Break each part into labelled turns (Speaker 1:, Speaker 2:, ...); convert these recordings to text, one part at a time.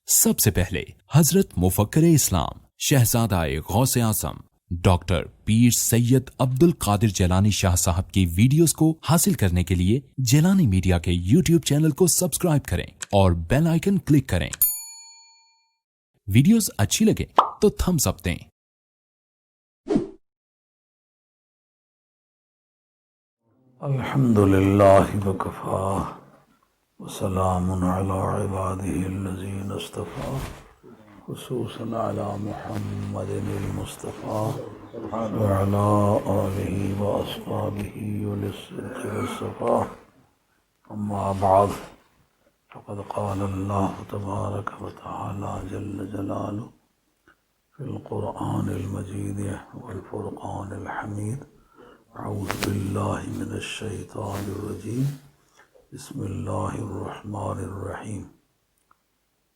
Speaker 1: سب سے پہلے حضرت مفکر اسلام شہزادہ غوث اعظم ڈاکٹر پیر سید عبد القادر جیلانی شاہ صاحب کی ویڈیوز کو حاصل کرنے کے لیے جیلانی میڈیا کے یوٹیوب چینل کو سبسکرائب کریں اور بیل آئیکن کلک کریں۔ ویڈیوز اچھی لگے تو تھمز اپ دیں۔
Speaker 2: الحمدللہ وکفا وسلام علی عباده الذین اصطفى خصوصا علی محمد المصطفى وعلى آلہ واصحابہ اولي الصدق والصفا اما بعد فقد قال اللہ تبارک وتعالی جل جلالہ فی القرآن المجید والفرقان الحمید اعوذ باللہ من الشیطان الرجیم بسم اللہ الرحمن الرحیم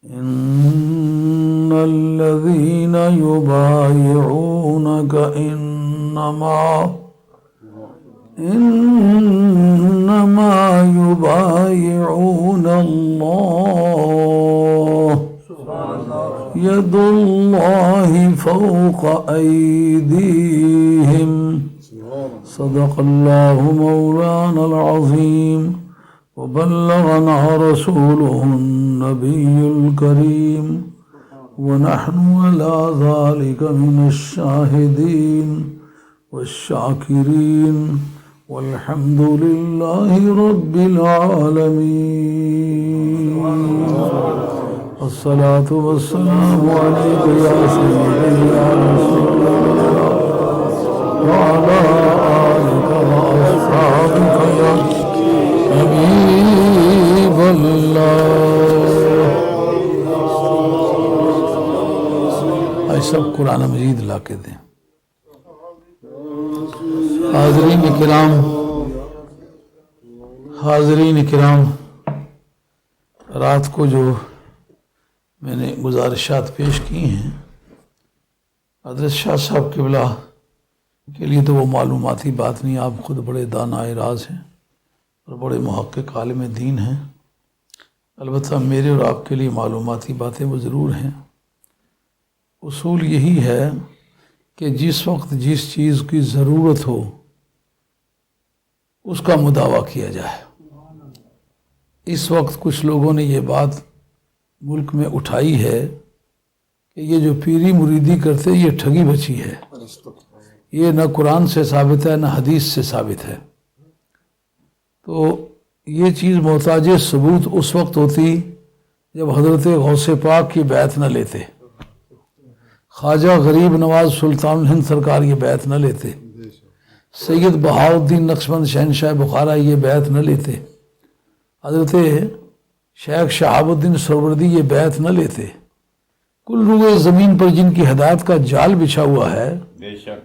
Speaker 2: ان الذین یبایعونک انما یبایعون اللہ ید اللہ فوق ایدیہم صدق اللہ مولانا العظیم وبلغنا رسوله النبي الكريم ونحن على ذلك من الشاهدين والشاكرين والحمد لله رب العالمين الصلاة والسلام عليك يا سيدي يا رسول الله وعلى آلك وأصحابك يا حبیب اللہ۔ آج سب قرآن مجید لا کے دیں۔ حاضرین کرام، رات کو جو میں نے گزارشات پیش کی ہیں حضرت شاہ صاحب قبلہ کے لیے تو وہ معلوماتی بات نہیں، آپ خود بڑے دانائے راز ہیں اور بڑے محقق عالم دین ہیں، البتہ میرے اور آپ کے لیے معلوماتی باتیں وہ ضرور ہیں۔ اصول یہی ہے کہ جس وقت جس چیز کی ضرورت ہو اس کا مداوع کیا جائے۔ اس وقت کچھ لوگوں نے یہ بات ملک میں اٹھائی ہے کہ یہ جو پیری مریدی کرتے یہ ٹھگی بچی ہے، یہ نہ قرآن سے ثابت ہے نہ حدیث سے ثابت ہے۔ تو یہ چیز محتاج ثبوت اس وقت ہوتی جب حضرت غوث پاک کی بیعت نہ لیتے، خواجہ غریب نواز سلطان الہند سرکار یہ بیعت نہ لیتے، سید بہاؤالدین نقشبند شہنشاہ بخارا یہ بیعت نہ لیتے، حضرت شیخ شہاب الدین سہروردی یہ بیعت نہ لیتے۔ کل روئے زمین پر جن کی ہدایت کا جال بچھا ہوا ہے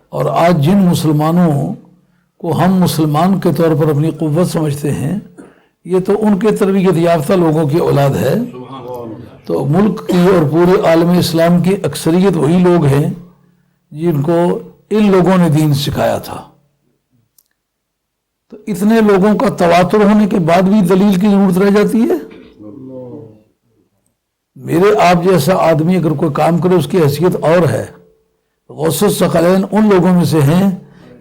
Speaker 2: اور آج جن مسلمانوں کو ہم مسلمان کے طور پر اپنی قوت سمجھتے ہیں، یہ تو ان کے تربیت یافتہ لوگوں کی اولاد ہے۔ تو ملک کی اور پورے عالم اسلام کی اکثریت وہی لوگ ہیں جن کو ان لوگوں نے دین سکھایا تھا۔ تو اتنے لوگوں کا تواتر ہونے کے بعد بھی دلیل کی ضرورت رہ جاتی ہے۔ میرے آپ جیسا آدمی اگر کوئی کام کرے اس کی حیثیت اور ہے۔ غوث الثقلین ان لوگوں میں سے ہیں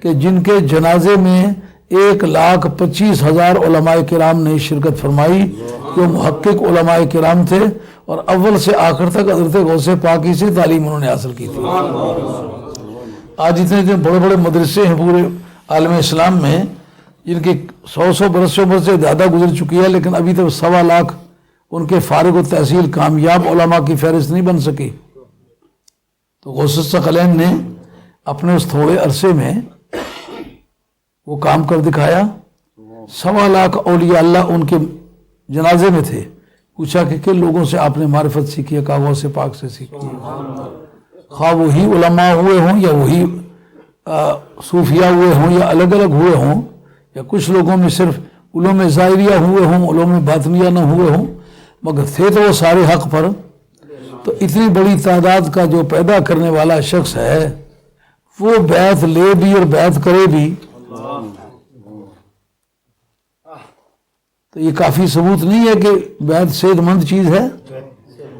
Speaker 2: کہ جن کے جنازے میں 1,25,000 علماء کرام نے شرکت فرمائی، جو محقق علماء کرام تھے اور اول سے آخر تک حضرت غوث پاکی سے تعلیم انہوں نے حاصل کی تھی۔ آج اتنے بڑے بڑے مدرسے ہیں پورے عالم اسلام میں جن کی 100 برسوں سے زیادہ گزر چکی ہے، لیکن ابھی تک 1.25 لاکھ ان کے فارغ التحصیل کامیاب علماء کی فہرست نہیں بن سکی۔ تو غوث الثقلین نے اپنے اس تھوڑے عرصے میں وہ کام کر دکھایا۔ 1.25 لاکھ اولیاء اللہ ان کے جنازے میں تھے۔ پوچھا کہ کن لوگوں سے آپ نے معرفت سیکھی ہے؟ کہا غوث پاک سے سیکھی ہے۔ خواہ وہی علماء ہوئے ہوں یا وہی صوفیہ ہوئے ہوں یا الگ الگ ہوئے ہوں، یا کچھ لوگوں میں صرف علوم ظاہریہ ہوئے ہوں علوم باطنیہ نہ ہوئے ہوں، مگر تھے تو وہ سارے حق پر۔ تو اتنی بڑی تعداد کا جو پیدا کرنے والا شخص ہے وہ بیعت لے بھی اور بیعت کرے بھی، تو یہ کافی ثبوت نہیں ہے کہ بیعت صحت مند چیز ہے؟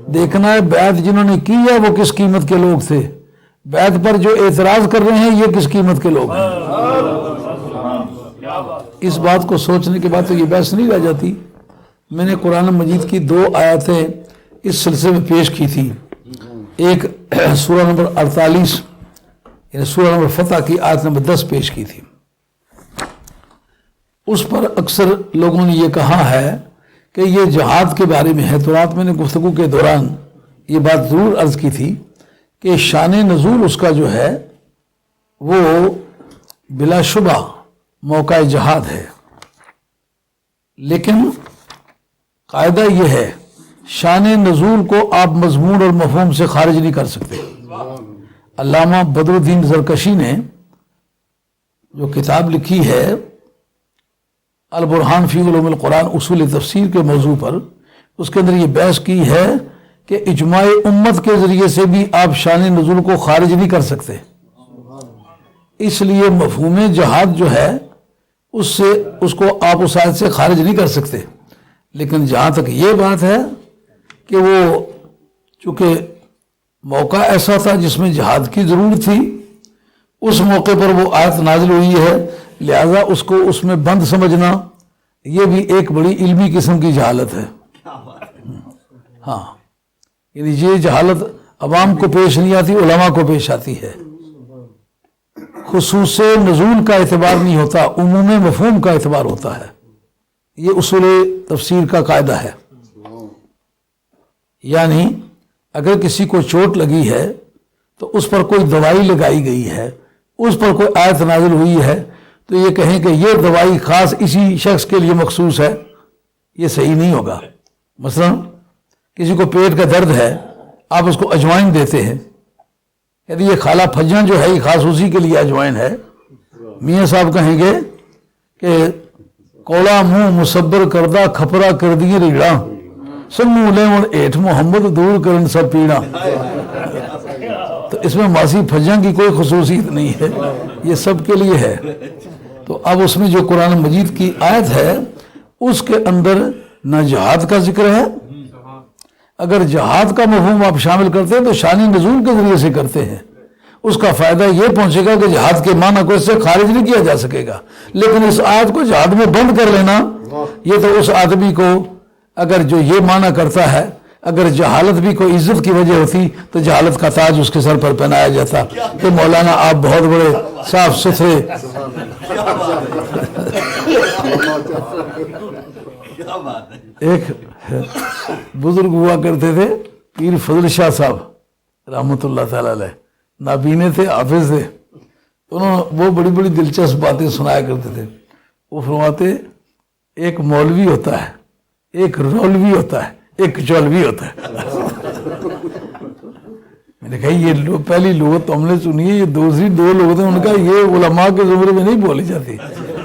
Speaker 2: دیکھنا ہے بیعت جنہوں نے کی ہے وہ کس قیمت کے لوگ تھے، بیعت پر جو اعتراض کر رہے ہیں یہ کس قیمت کے لوگ ہیں۔ اس بات کو سوچنے کے بعد تو یہ بحث نہیں رہ جاتی۔ میں نے قرآن مجید کی 2 آیتیں اس سلسلے میں پیش کی تھی، ایک سورہ نمبر 48 یعنی سورہ نمبر فتح کی آیت نمبر 10 پیش کی تھی۔ اس پر اکثر لوگوں نے یہ کہا ہے کہ یہ جہاد کے بارے میں ہے، تو رات میں نے گفتگو کے دوران یہ بات ضرور عرض کی تھی کہ شان نزول اس کا جو ہے وہ بلا شبہ موقع جہاد ہے، لیکن قاعدہ یہ ہے شان نزول کو آپ مضمون اور مفہوم سے خارج نہیں کر سکتے۔ علامہ بدر الدین زرکشی نے جو کتاب لکھی ہے البرہان فی علوم القرآن اصول تفسیر کے موضوع پر، اس کے اندر یہ بحث کی ہے کہ اجماع امت کے ذریعے سے بھی آپ شان نزول کو خارج نہیں کر سکتے، اس لیے مفہوم جہاد جو ہے اس کو آپ اس آیت سے خارج نہیں کر سکتے۔ لیکن جہاں تک یہ بات ہے کہ وہ چونکہ موقع ایسا تھا جس میں جہاد کی ضرورت تھی، اس موقع پر وہ آیت نازل ہوئی ہے، لہذا اس کو اس میں بند سمجھنا یہ بھی ایک بڑی علمی قسم کی جہالت ہے۔ ہاں، یعنی یہ جہالت عوام کو پیش نہیں آتی، علماء کو پیش آتی ہے۔ خصوص نزول کا اعتبار نہیں ہوتا، عموم مفہوم کا اعتبار ہوتا ہے، یہ اصول تفسیر کا قاعدہ ہے۔ یعنی اگر کسی کو چوٹ لگی ہے تو اس پر کوئی دوائی لگائی گئی ہے، اس پر کوئی آیت نازل ہوئی ہے، تو یہ کہیں کہ یہ دوائی خاص اسی شخص کے لیے مخصوص ہے، یہ صحیح نہیں ہوگا۔ مثلا کسی کو پیٹ کا درد ہے، آپ اس کو اجوائن دیتے ہیں، یعنی یہ کھالا پھجاں جو ہے یہ خاص اسی کے لیے اجوائن ہے۔ میاں صاحب کہیں گے کہ کولا منہ مصبر کردہ کھپرا کر دیے ریڑا، سب منہ لیون ایٹھ محمد دور کرن سب پیڑا۔ تو اس میں ماسی پھجاں کی کوئی خصوصیت نہیں ہے، یہ سب کے لیے ہے۔ تو اب اس میں جو قرآن مجید کی آیت ہے اس کے اندر نہ جہاد کا ذکر ہے، اگر جہاد کا مفہوم آپ شامل کرتے ہیں تو شان نزول کے ذریعے سے کرتے ہیں، اس کا فائدہ یہ پہنچے گا کہ جہاد کے معنی کو اس سے خارج نہیں کیا جا سکے گا۔ لیکن اس آیت کو جہاد میں بند کر لینا، یہ تو اس آدمی کو اگر جو یہ معنی کرتا ہے، اگر جہالت بھی کوئی عزت کی وجہ ہوتی تو جہالت کا تاج اس کے سر پر پہنایا جاتا کہ مولانا آپ بہت بڑے صاف ستھرے۔ ایک بزرگ ہوا کرتے تھے پیر فضل شاہ صاحب رحمۃ اللہ تعالی علیہ، نابینے تھے، حافظ تھے، وہ بڑی بڑی دلچسپ باتیں سنایا کرتے تھے۔ وہ فرماتے ایک مولوی ہوتا ہے، ایک رولوی ہوتا ہے، ایک چولوی ہوتا ہے۔ میں نے کہا یہ پہلی لغت تو ہم نے سنی ہے، یہ دوسری 2 لغتیں ان کا یہ علماء کے زمرے میں نہیں بولی جاتی،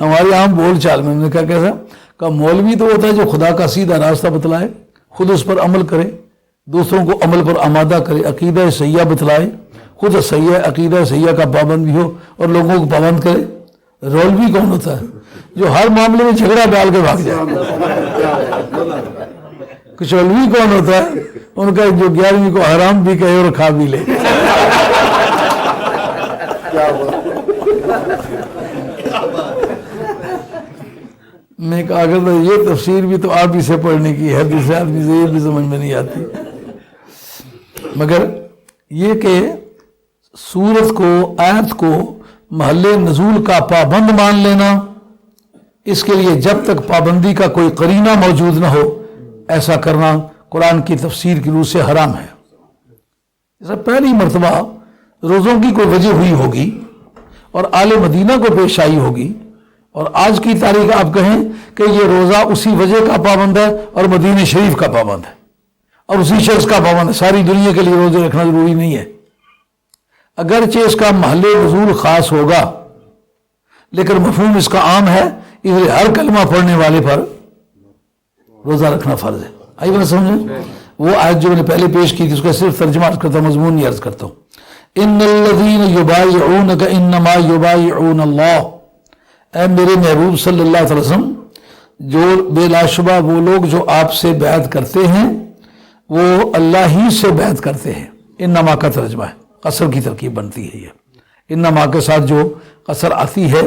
Speaker 2: ہماری عام بول چال میں۔ ہم نے کہا کیسا؟ کہ مولوی تو ہوتا ہے جو خدا کا سیدھا راستہ بتلائے، خود اس پر عمل کرے، دوسروں کو عمل پر آمادہ کرے، عقیدہ صحیحہ بتلائے، خود صحیح عقیدہ صحیحہ کا پابند بھی ہو اور لوگوں کو پابند کرے۔ رولوی کون ہوتا ہے؟ جو ہر معاملے میں جھگڑا ڈال کے بھاگ جائے۔ کچولوی کون ہوتا ہے؟ ان کا جو 11ویں کو حرام بھی کہے اور کھا بھی لے۔ میں کہا کرتا یہ تفسیر بھی تو آپ ہی سے پڑھنے کی ہے، دوسرے آدمی سے یہ بھی سمجھ میں نہیں آتی۔ مگر یہ کہ سورت کو، آیت کو محل نزول کا پابند مان لینا، اس کے لیے جب تک پابندی کا کوئی قرینہ موجود نہ ہو ایسا کرنا قرآن کی تفسیر کی روح سے حرام ہے۔ جیسا پہلی مرتبہ روزوں کی کوئی وجہ ہوئی ہوگی اور آل مدینہ کو پیش آئی ہوگی، اور آج کی تاریخ آپ کہیں کہ یہ روزہ اسی وجہ کا پابند ہے اور مدینہ شریف کا پابند ہے اور اسی شخص کا پابند ہے، ساری دنیا کے لیے روزے رکھنا ضروری نہیں ہے۔ اگرچہ اس کا محل نزول خاص ہوگا لیکن مفہوم اس کا عام ہے، اس لیے ہر کلمہ پڑھنے والے پر روزہ رکھنا فرض ہے۔ آئی بات سمجھیں؟ وہ آیت جو میں نے پہلے پیش کی تھی اس کا صرف ترجمہ عرض کرتا ہوں، مضمون نہیں عرض کرتا ہوں۔ ان الذین یبایعونک انما یبایعون اللہ، اے میرے محبوب صلی اللہ علیہ وسلم، جو بے لا شبہ وہ لوگ جو آپ سے بیعت کرتے ہیں وہ اللہ ہی سے بیعت کرتے ہیں. انما کا ترجمہ ہے، قصر کی ترکیب بنتی ہے. یہ انما کے ساتھ جو قصر آتی ہے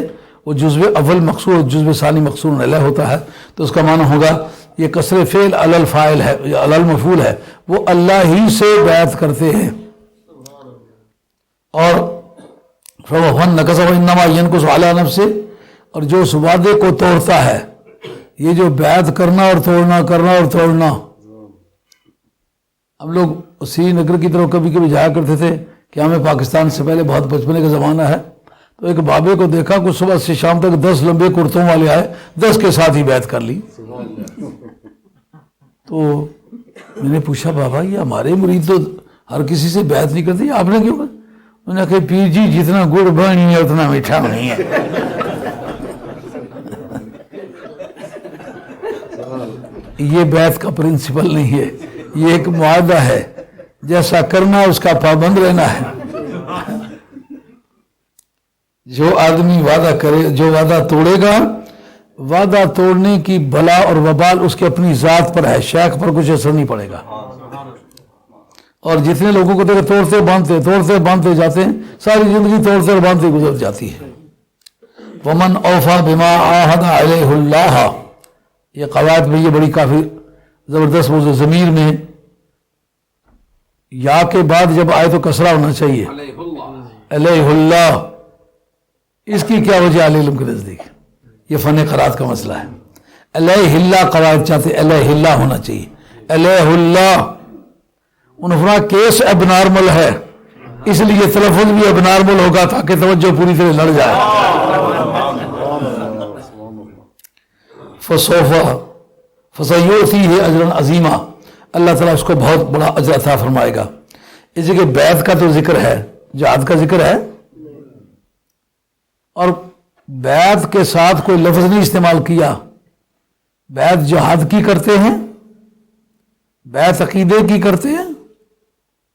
Speaker 2: وہ جزو اول مقصور اور جزو ثانی مقصور علیہ ہوتا ہے، تو اس کا معنی ہوگا یہ قصر فعل علی الفاعل ہے یا علی المفعول ہے، وہ اللہ ہی سے بیعت کرتے ہیں. اور فَمَنْ نَكَثَ فَإِنَّمَا يَنْكُثُ عَلَىٰ نَفْسِهِ، اور جو اس وعدے کو توڑتا ہے، یہ جو بیعت کرنا اور توڑنا. ہم لوگ سری نگر کی طرف کبھی کبھی جایا کرتے تھے کہ ہمیں پاکستان سے پہلے بہت بچپنے کا زمانہ ہے، تو ایک بابے کو دیکھا کہ صبح سے شام تک 10 لمبے کرتوں والے آئے، 10 کے ساتھ ہی بیعت کر لی. تو میں نے پوچھا بابا یہ ہمارے مرید تو ہر کسی سے بیعت نہیں کرتے، آپ نے کیوں کر؟ میں نے کہا پیر جی جتنا گڑ بانی ہے اتنا میٹھا نہیں ہے. یہ بیعت کا پرنسپل نہیں ہے، یہ ایک معاہدہ ہے، جیسا کرنا اس کا پابند رہنا ہے. جو آدمی وعدہ کرے، جو وعدہ توڑے گا، وعدہ توڑنے کی بلا اور وبال اس کے اپنی ذات پر ہے، شیخ پر کچھ اثر نہیں پڑے گا. اور جتنے لوگوں کو دیکھے توڑتے باندھتے جاتے ہیں، ساری زندگی توڑتے اور باندھتے گزر جاتی ہے. ومن اوفا بما عاہد علیہ اللہ، یہ قواعد میں یہ بڑی کافی زبردست موضوع. ضمیر میں یا کے بعد جب آئے تو کسرہ ہونا چاہیے، علیہ اللہ. اس کی کیا وجہ علی علم کے نزدیک؟ یہ فن قرات کا مسئلہ ہے. علیہ اللہ قواعد چاہتے علیہ اللہ ہونا چاہیے، علیہ اللہ. انہوں نے کیس اب نارمل ہے، اس لیے تلفظ بھی اب نارمل ہوگا تاکہ توجہ پوری طرح لڑ جائے. فَسَيُؤْتِيهِ أَجْرًا عَظِيمًا، اللہ تعالیٰ اس کو بہت بڑا اجر عطا فرمائے گا. اس جگہ بیعت کا تو ذکر ہے، جہاد کا ذکر ہے، اور بیعت کے ساتھ کوئی لفظ نہیں استعمال کیا. بیعت جہاد کی کرتے ہیں، بیعت عقیدے کی کرتے ہیں،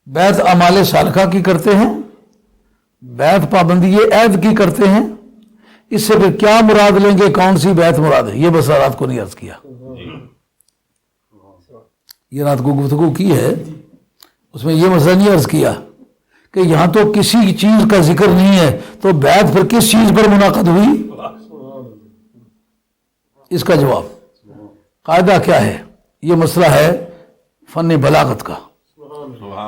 Speaker 2: بیعت اعمال صالحہ کی کرتے ہیں، بیعت پابندی عہد کی کرتے ہیں. اس سے پھر کیا مراد لیں گے، کون سی بیعت مراد ہے، یہ بس رات کو نہیں عرض کیا. یہ رات کو گفتگو کی ہے، اس میں یہ مسئلہ نہیں عرض کیا کہ یہاں تو کسی چیز کا ذکر نہیں ہے، تو بیعت پھر کس چیز پر منعقد ہوئی؟ اس کا جواب قاعدہ کیا ہے؟ یہ مسئلہ ہے فن بلاغت کا،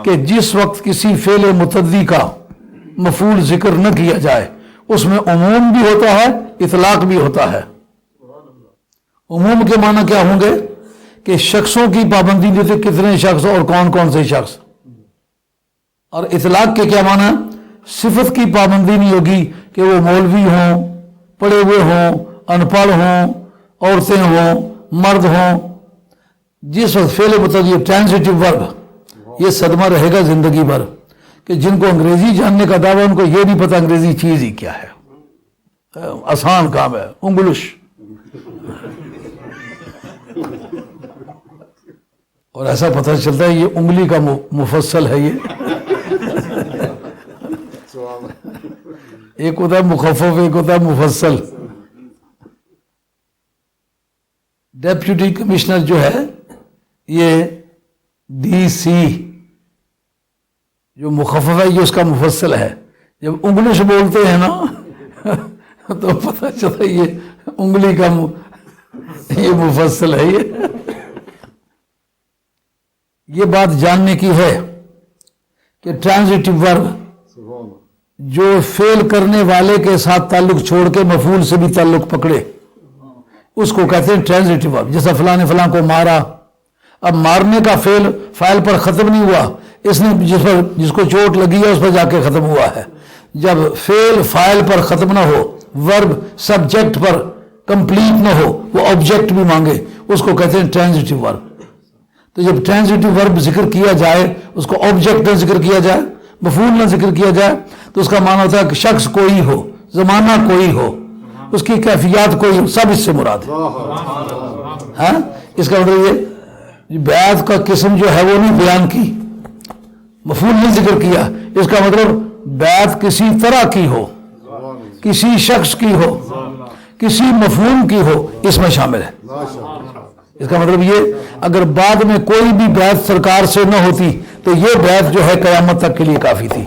Speaker 2: کہ جس وقت کسی فعل متعدی کا مفعول ذکر نہ کیا جائے اس میں عموم بھی ہوتا ہے، اطلاق بھی ہوتا ہے. عموم کے معنی کیا ہوں گے کہ شخصوں کی پابندی نہیں ہوتی، کتنے شخص اور کون کون سے شخص. اور اطلاق کے کیا معنی؟ صفت کی پابندی نہیں ہوگی کہ وہ مولوی ہوں، پڑھے ہوئے ہوں، ان پڑھ ہوں، عورتیں ہوں، مرد ہوں. جس وقت فعل متعدی ٹرانزٹیو ورب، یہ صدمہ رہے گا زندگی بھر کہ جن کو انگریزی جاننے کا دعویٰ ان کو یہ نہیں پتہ انگریزی چیز ہی کیا ہے. آسان کام ہے، انگلش. اور ایسا پتہ چلتا ہے یہ انگلی کا مفصل ہے. یہ ایک ہوتا ہے مخفف، ایک ہوتا ہے مفصل. ڈیپٹی کمشنر جو ہے یہ ڈی سی، جو مخفف ہے یہ اس کا مفصل ہے. جب انگلش بولتے ہیں نا تو پتہ چلتا ہے یہ انگلی کا یہ مفصل ہے. یہ بات جاننے کی ہے کہ ٹرانزٹیو ورب جو فعل کرنے والے کے ساتھ تعلق چھوڑ کے مفعول سے بھی تعلق پکڑے اس کو کہتے ہیں ٹرانزٹیو ورب. جیسا فلاں نے فلاں کو مارا، اب مارنے کا فعل فاعل پر ختم نہیں ہوا، اس نے جس کو چوٹ لگی ہے اس پر جا کے ختم ہوا ہے. جب فعل فاعل پر ختم نہ ہو، ورب سبجیکٹ پر کمپلیٹ نہ ہو، وہ آبجیکٹ بھی مانگے، اس کو کہتے ہیں ٹرانزٹیو ورب. تو جب ٹرانزٹیو ورب ذکر کیا جائے، اس کو آبجیکٹ نہ ذکر کیا جائے، مفعول نہ ذکر کیا جائے، تو اس کا معنی ہوتا ہے کہ شخص کوئی ہو، زمانہ کوئی ہو، اس کی کیفیات کوئی ہو، سب اس سے مراد ہے. ہاں، اس کا مطلب یہ بیعت کا قسم جو ہے وہ نہیں بیان کی، مفعول نہیں ذکر کیا. اس کا مطلب بیعت کسی طرح کی ہو، کسی شخص کی ہو، کسی مفہوم کی ہو، اس میں شامل ہے. اس کا مطلب یہ اگر بعد میں کوئی بھی بیعت سرکار سے نہ ہوتی تو یہ بیعت جو ہے قیامت تک کے لیے کافی تھی.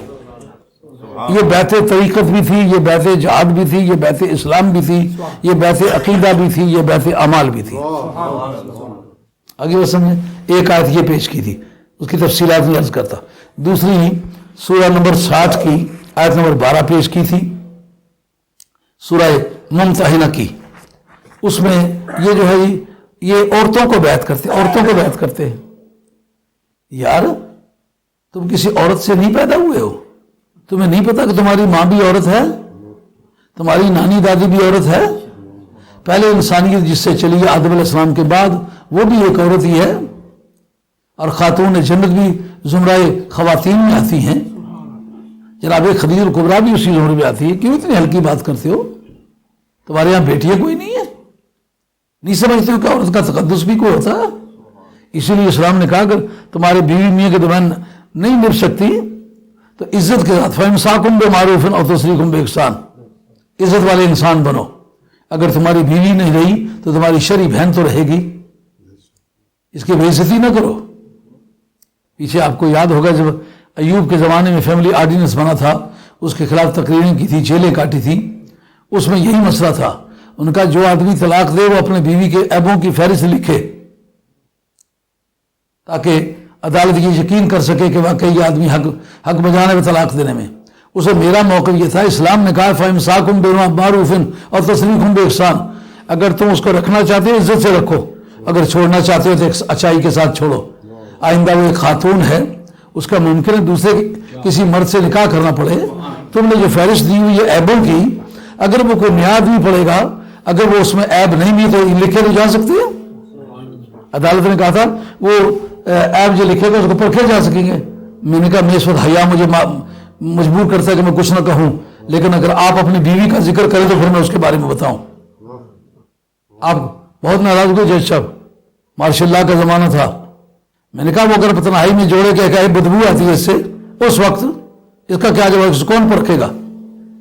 Speaker 2: یہ بیعت طریقت بھی تھی, یہ بیعت جہاد بھی تھی, یہ بیعت اسلام بھی تھی, یہ بیعت عقیدہ بھی تھی, یہ بیعت اعمال بھی تھی. آگے وہ سمجھیں. ایک آیت یہ پیش کی تھی, اس کی تفصیلات میں عرض کرتا. دوسری سورہ نمبر 60 کی آیت نمبر 12 پیش کی تھی, سورہ ممتحنہ کی. اس میں یہ جو ہے یہ عورتوں کو بیعت کرتے ہیں. یار تم کسی عورت سے نہیں پیدا ہوئے ہو؟ تمہیں نہیں پتا کہ تمہاری ماں بھی عورت ہے, تمہاری نانی دادی بھی عورت ہے؟ پہلے انسانیت جس سے چلی ہے آدم علیہ السلام کے بعد وہ بھی ایک عورت ہی ہے, اور خاتون جنت بھی زمرہ خواتین میں آتی ہیں. جناب خدیجہ الکبریٰ بھی اسی زمرے میں آتی ہے. کیوں اتنی ہلکی بات کرتے ہو؟ تمہارے یہاں بیٹیاں کوئی نہیں ہے؟ نہیں سمجھتے ہو کہ عورت کا تقدس بھی کوئی ہوتا ہے؟ اسی لیے اسلام نے کہا اگر تمہارے بیوی میاں کے درمیان نہیں مل سکتی تو عزت کے ساتھ فَإِمْسَاكُمْ بِمَعْرُوفٍ أَوْ تَسْرِيحٌ بِإِحْسَانٍ, عزت والے انسان بنو. اگر تمہاری بیوی نہیں رہی تو تمہاری شرعی بہن تو رہے گی, اس کی بے عزتی نہ کرو. پیچھے آپ کو یاد ہوگا جب ایوب کے زمانے میں فیملی آرڈیننس بنا تھا, اس کے خلاف تقریریں کی تھی, جیلیں کاٹی تھی, اس میں یہی مسئلہ تھا. ان کا جو آدمی طلاق دے وہ اپنے بیوی کے عیبوں کی فہرست لکھے تاکہ عدالت یہ یقین کر سکے کہ واقعی یہ آدمی حق بجانے میں طلاق دینے میں. اسے میرا موقف یہ تھا, اسلام نے کہا فَإِمْسَاكُمْ بِمَعْرُوفٍ أَوْ تَسْرِيحٌ بِإِحْسَانٍ, اگر تم اس کو رکھنا چاہتے ہو عزت سے رکھو, اگر چھوڑنا چاہتے ہو تو ایک اچائی کے ساتھ چھوڑو. آئندہ وہ ایک خاتون ہے, اس کا ممکن ہے دوسرے کسی مرد سے نکاح کرنا پڑے. تم نے جو فہرست دی ہوئی ہے عیبوں کی, اگر وہ کوئی میعاد بھی پڑے گا, اگر وہ اس میں عیب نہیں بھی تو لکھے تو جا سکتے ہیں. عدالت نے کہا تھا وہ عیب جو لکھے گا اس کو پرکھے جا سکیں گے. میں نے کہا میں اس وقت حیا مجھے مجبور کرتا ہے کہ میں کچھ نہ کہوں, لیکن اگر آپ اپنی بیوی کا ذکر کریں تو پھر میں اس کے بارے میں بتاؤں. آپ بہت ناراض ہوئے جج صاحب, ماشاء اللہ کا زمانہ تھا. میں نے کہا وہ اگر تنہائی میں جوڑے کہ بدبو آتی ہے اس سے, اس وقت اس کا کیا جواب, کون پرکھے گا؟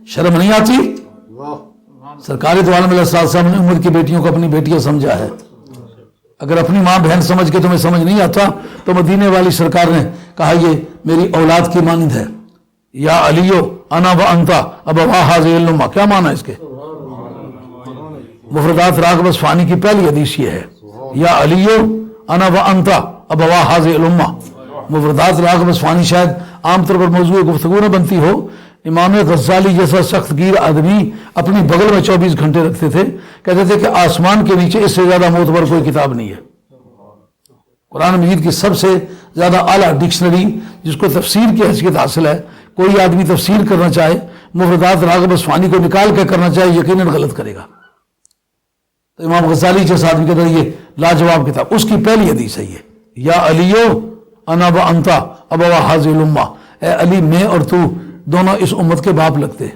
Speaker 2: شرم نہیں آتی؟ سرکار دو عالم علیہ السلام نے امت کی بیٹیوں کو اپنی بیٹیاں سمجھا ہے. اگر اپنی ماں بہن سمجھ کے تمہیں سمجھ نہیں آتا تو مدینے والی سرکار نے کہا یہ میری اولاد کی مانند ہے. یا علیو انا و انتا ابوا ھذہ الامہ, کیا معنی ہے اس کے؟ مفردات راغب اصفہانی کی پہلی حدیث یہ ہے, یا علیو انا و انتا ابوا ھذہ الامہ. مفردات راغب اصفہانی شاید عام طور پر موضوع گفتگو نہ بنتی ہو. امام غزالی جیسا سخت گیر آدمی اپنی بغل میں 24 گھنٹے رکھتے تھے, کہتے تھے کہ آسمان کے نیچے اس سے زیادہ معتبر کوئی کتاب نہیں ہے. قرآن مجید کی سب سے زیادہ اعلیٰ ڈکشنری جس کو تفسیر کی حیثیت حاصل ہے, کوئی آدمی تفسیر کرنا چاہے مفردات راغب اصفہانی کو نکال کے کرنا چاہے یقیناً غلط کرے گا. تو امام غزالی جیسا آدمی کہتا ہے یہ لاجواب کتاب, اس کی پہلی حدیث ہے یہ, یا علیو انا و انتا ابوا ھذہ الامہ, اے علی میں اور تو دونوں اس امت کے باپ لگتے.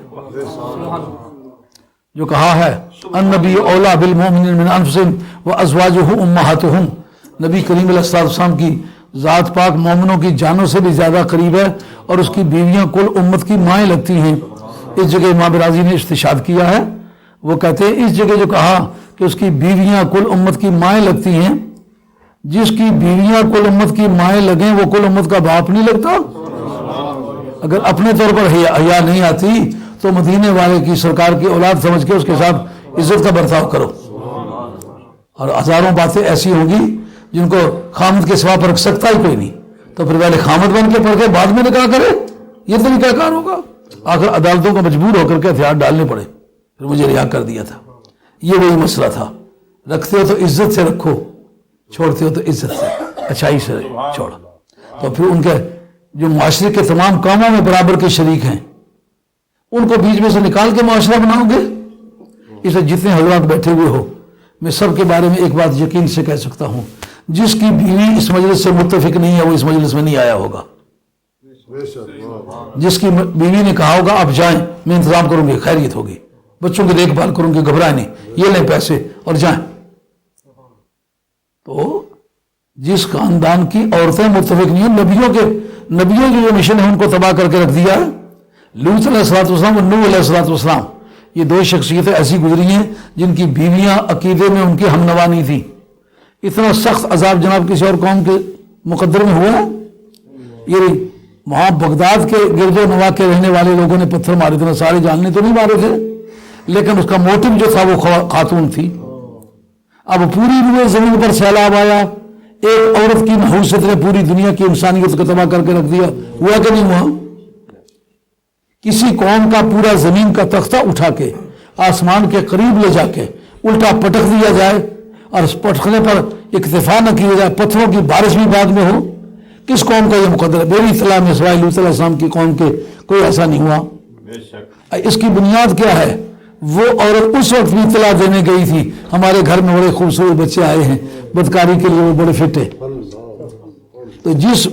Speaker 2: جو کہا ہے النبی اولا بالمؤمنین من انفسہم وازواجہ امہاتہم, نبی کریم علیہ السلام کی ذات پاک مومنوں کی جانوں سے بھی زیادہ قریب ہے اور اس کی بیویاں کل امت کی مائیں لگتی ہیں. اس جگہ امام راضی نے استشہاد کیا ہے, وہ کہتے ہیں اس جگہ جو کہا کہ اس کی بیویاں کل امت کی مائیں لگتی ہیں, جس کی بیویاں کل امت کی مائیں لگیں وہ کل امت کا باپ نہیں لگتا. اگر اپنے طور پر حیا نہیں آتی تو مدینے والے کی سرکار کی اولاد سمجھ کے اس کے ساتھ عزت کا برتاؤ کرو. اور ہزاروں باتیں ایسی ہوں گی جن کو خامد کے سوا پر رکھ سکتا ہی کوئی نہیں, تو پھر پہلے خامد بن کے پڑھ کے بعد میں نکاح کرے, یہ طریقہ کار ہوگا. آخر عدالتوں کو مجبور ہو کر کے ہتھیار ڈالنے پڑے, پھر مجھے رہا کر دیا تھا. یہ وہی مسئلہ تھا, رکھتے ہو تو عزت سے رکھو, چھوڑتے ہو تو عزت سے اچھائی سے چھوڑو. تو پھر ان کے جو معاشرے کے تمام کاموں میں برابر کے شریک ہیں ان کو بیچ میں سے نکال کے معاشرہ بناؤ گے. اس لیے جتنے حضرات بیٹھے ہوئے ہو, میں سب کے بارے میں ایک بات یقین سے کہہ سکتا ہوں, جس کی بیوی اس مجلس سے متفق نہیں ہے وہ اس مجلس میں نہیں آیا ہوگا. جس کی بیوی نے کہا ہوگا آپ جائیں میں انتظام کروں گی, خیریت ہوگی, بچوں کی دیکھ بھال کروں گی, گھبرائیں نہیں, یہ لیں پیسے اور جائیں. تو جس خاندان کی عورتیں متفق نہیں ہیں, نبیوں کی جو مشن ہے ان کو تباہ کر کے رکھ دیا. لوط علیہ الصلوۃ والسلام اور نوح علیہ الصلوۃ والسلام, یہ دو شخصیتیں ایسی گزری ہیں جن کی بیویاں عقیدے میں ان کی ہم نوا نہیں تھی. اتنا سخت عذاب جناب کسی اور قوم کے مقدر میں ہوا ہے؟ یہ وہاں بغداد کے گرد و نواح کے رہنے والے لوگوں نے پتھر مارے تھے، سارے جاننے تو نہیں مارے تھے، لیکن اس کا موٹو جو تھا وہ خاتون تھی۔ اب پوری روئے زمین پر سیلاب آیا، ایک عورت کی نحوست نے پوری دنیا کی انسانیت کو تباہ کر کے رکھ دیا، ہوا کہ نہیں ہوا؟ کسی قوم کا پورا زمین کا تختہ اٹھا کے آسمان کے قریب لے جا کے الٹا پٹک دیا جائے اور اس پٹکنے پر اکتفا نہ کیا جائے، پتھروں کی بارش بھی بعد میں ہو، کس قوم کا یہ مقدر ہے؟ میری اطلاع میں سوائے لوط علیہ السلام کی قوم کے کوئی ایسا نہیں ہوا۔ اس کی بنیاد کیا ہے؟ وہ عورت اس وقت بھی اطلاع دینے گئی تھی ہمارے گھر میں بڑے خوبصورت بچے آئے ہیں، بدکاری کے لیے وہ بڑے فٹ ہے۔ تو جس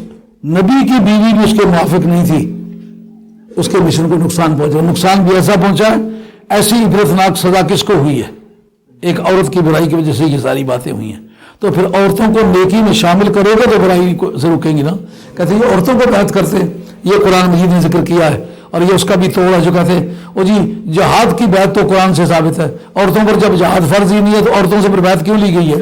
Speaker 2: نبی کی بیوی بھی اس کے موافق نہیں تھی، اس کے مشن کو نقصان پہنچا، نقصان بھی ایسا پہنچا ہے۔ ایسی عبرتناک سزا کس کو ہوئی ہے؟ ایک عورت کی برائی کی وجہ سے یہ ساری باتیں ہوئی ہیں۔ تو پھر عورتوں کو نیکی میں شامل کرو گے تو برائی سے رکیں گی نا۔ کہتے ہیں یہ عورتوں کو بیعت کرتے ہیں، یہ قرآن مجید نے ذکر کیا ہے، اور یہ اس کا بھی توڑا جو کہتے ہیں وہ جی جہاد کی بیعت تو قرآن سے ثابت ہے، عورتوں پر جب جہاد فرض ہی نہیں ہے تو عورتوں سے پھر بیعت کیوں لی گئی ہے؟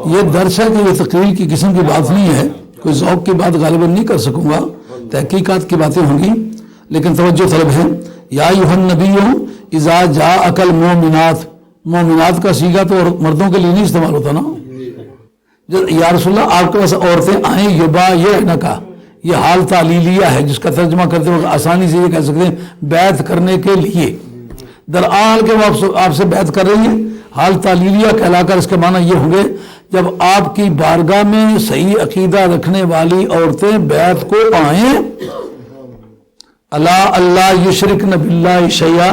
Speaker 2: یہ درس ہے کہ یہ تقریر کی قسم کی بات نہیں ہے، کوئی ذوق کی بات غالباً نہیں کر سکوں گا، تحقیقات کی باتیں ہوں گی، لیکن توجہ طلب ہے۔ یا ایھا النبی اذا جاءک المؤمنات، مومنات کا صیغہ تو مردوں کے لیے نہیں استعمال ہوتا نا۔ یا رسول اللہ آپ کے پاس عورتیں آئیں، یبایعنک، یہ حال تعلیلیہ ہے جس کا ترجمہ کرتے وقت آسانی سے یہ کہہ سکتے ہیں بیعت کرنے کے لیے، درآل کے وہ آپ سے بیعت کر رہی ہے، حال تعلیلیہ کہلا کر اس کے معنی یہ ہوں گے جب آپ کی بارگاہ میں صحیح عقیدہ رکھنے والی عورتیں بیعت کو آئیں، اللہ یشرکن باللہ شیئا،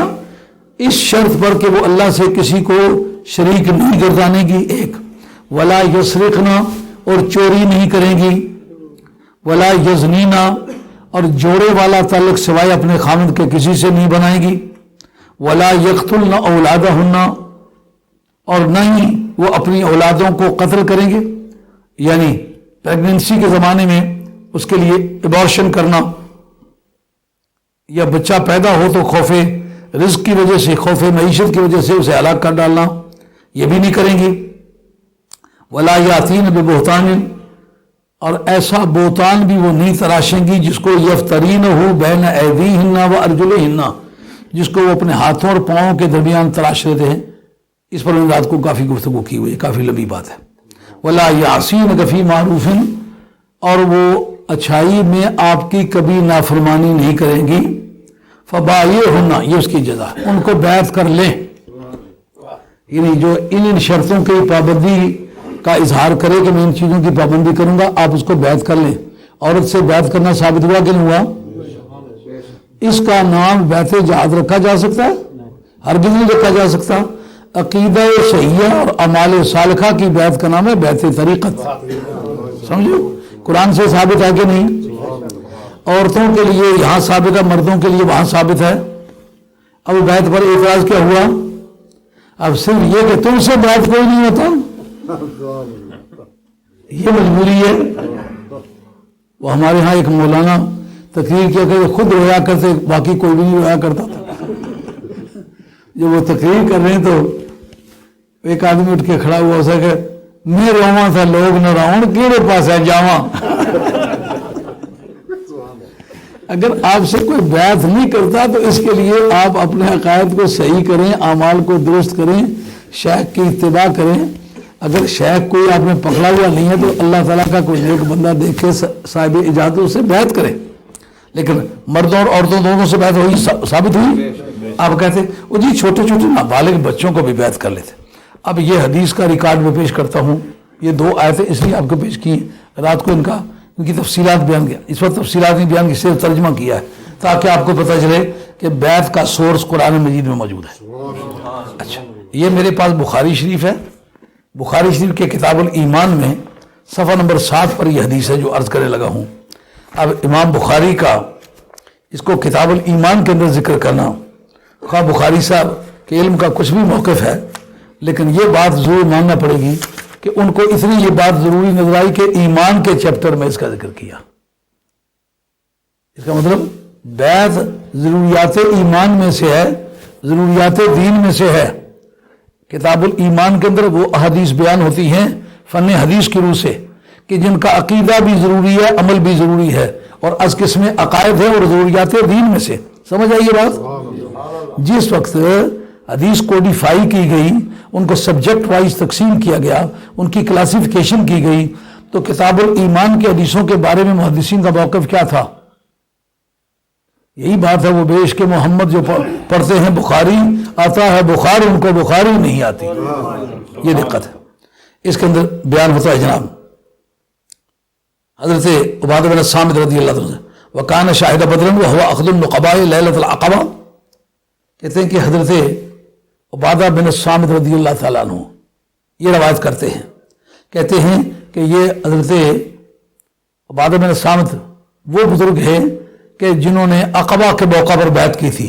Speaker 2: اس شرط پر کہ وہ اللہ سے کسی کو شریک نہیں گردانے گی، ایک، ولا یسرقن، اور چوری نہیں کریں گی، ولا یزنین، اور جوڑے والا تعلق سوائے اپنے خامد کے کسی سے نہیں بنائیں گی، ولا یقتلن اولادہن، اور نہ ہی وہ اپنی اولادوں کو قتل کریں گے، یعنی پریگننسی کے زمانے میں اس کے لیے ایبارشن کرنا، یا بچہ پیدا ہو تو خوف رزق کی وجہ سے، خوف معیشت کی وجہ سے اسے ہلاک کر ڈالنا، یہ بھی نہیں کریں گی، ولا یاتین ببہتان، اور ایسا بہتان بھی وہ نہیں تراشیں گی جس کو یفترینہ بین ایدیہن و ارجلہن، جس کو وہ اپنے ہاتھوں اور پاؤں کے درمیان تراش لیتے ہیں۔ اس پر میں رات کو کافی گفتگو کی ہوئی ہے، کافی لمبی بات ہے۔ ولا یعصینک فی معروف، اور وہ اچھائی میں آپ کی کبھی نافرمانی نہیں کریں گی، فبایعہن، یہ اس کی جزا، ان کو بیعت کر لیں، یعنی جو ان شرطوں کی پابندی کا اظہار کرے کہ میں ان چیزوں کی پابندی کروں گا، آپ اس کو بیعت کر لیں۔ عورت سے بیعت کرنا ثابت ہوا کہ نہیں ہوا؟ اس کا نام بیعت جہاد رکھا جا سکتا ہے؟ ہرگز نہیں رکھا جا سکتا۔ عقیدہ صحیحہ اور اعمال صالحہ کی بیعت کا نام ہے بیعت طریقت، سمجھو؟ قرآن سے ثابت ہے کہ نہیں؟ عورتوں کے لیے یہاں ثابت ہے، مردوں کے لیے وہاں ثابت ہے۔ اب بیعت پر اعتراض کیا ہوا؟ اب صرف یہ کہ تم سے بیعت کوئی نہیں ہوتا، یہ مجبوری ہے۔ وہ ہمارے ہاں ایک مولانا تقریر کیا کہ خود رویا کرتے، باقی کوئی بھی نہیں رویا کرتا تھا۔ جب وہ تقریر کر رہے ہیں تو ایک آدمی اٹھ کے کھڑا ہوا، اسے کہ میں رواں تھا لوگ نہ راؤن کیڑے پاس ہے جاواں۔ اگر آپ سے کوئی بیعت نہیں کرتا تو اس کے لیے آپ اپنے عقائد کو صحیح کریں، اعمال کو درست کریں، شیخ کی اتباع کریں۔ اگر شیخ کوئی آپ نے پکڑا ہوا نہیں ہے تو اللہ تعالیٰ کا کوئی ایک بندہ دیکھے صاحب اجازت سے بیعت کرے۔ لیکن مردوں اور عورتوں دونوں سے بیعت ہوئی، ثابت ہوئی؟ آپ کہتے وہ جی چھوٹے چھوٹے نابالغ بچوں کو بھی بیعت کر لیتے۔ اب یہ حدیث کا ریکارڈ میں پیش کرتا ہوں، یہ دو آیتیں اس لیے آپ کو پیش کی، رات کو ان کی تفصیلات بیان کیا، اس وقت تفصیلات نہیں بیان کی، صرف ترجمہ کیا ہے تاکہ آپ کو پتہ چلے کہ بیعت کا سورس قرآن مجید میں موجود ہے۔ اچھا، یہ میرے پاس بخاری شریف ہے، بخاری شریف کے کتاب الایمان میں صفحہ نمبر 7 پر یہ حدیث ہے جو عرض کرنے لگا ہوں۔ اب امام بخاری کا اس کو کتاب الایمان کے اندر ذکر کرنا، خواہ بخاری صاحب کے علم کا کچھ بھی موقف ہے، لیکن یہ بات ضرور ماننا پڑے گی کہ ان کو اتنی یہ بات ضروری نظر آئی کہ ایمان کے چیپٹر میں اس کا ذکر کیا. اس کا مطلب بیعت ضروریات ایمان میں سے ہے، ضروریات دین میں سے ہے. کتاب الایمان کے اندر وہ احادیث بیان ہوتی ہیں فن حدیث کی روح سے کہ جن کا عقیدہ بھی ضروری ہے، عمل بھی ضروری ہے، اور از قسم عقائد ہے اور ضروریات دین میں سے. سمجھ آئی یہ بات؟ جس وقت حدیث کوڈیفائی کی گئی، ان کو سبجیکٹ وائز تقسیم کیا گیا، ان کی کلاسیفیکیشن کی گئی، تو کتاب الایمان کے حدیثوں کے بارے میں محدثین کا موقف کیا تھا؟ یہی بات ہے وہ بیش کہ محمد جو پڑھتے ہیں بخاری آتا ہے بخاری، ان کو بخاری نہیں آتی. یہ دقت ہے. اس کے اندر بیان ہوتا ہے جناب حضرت عبادہ بن الصامت رضی اللہ عنہ وکان شاہد بدر وهو اخذ النقباء لیلۃ العقبہ. کہتے ہیں کہ حضرت عبادہ بن الصامت رضی اللہ تعالیٰ عنہ یہ روایت کرتے ہیں، کہتے ہیں کہ یہ حضرت عبادہ بن الصامت وہ بزرگ ہیں کہ جنہوں نے عقبہ کے موقع پر بیعت کی تھی.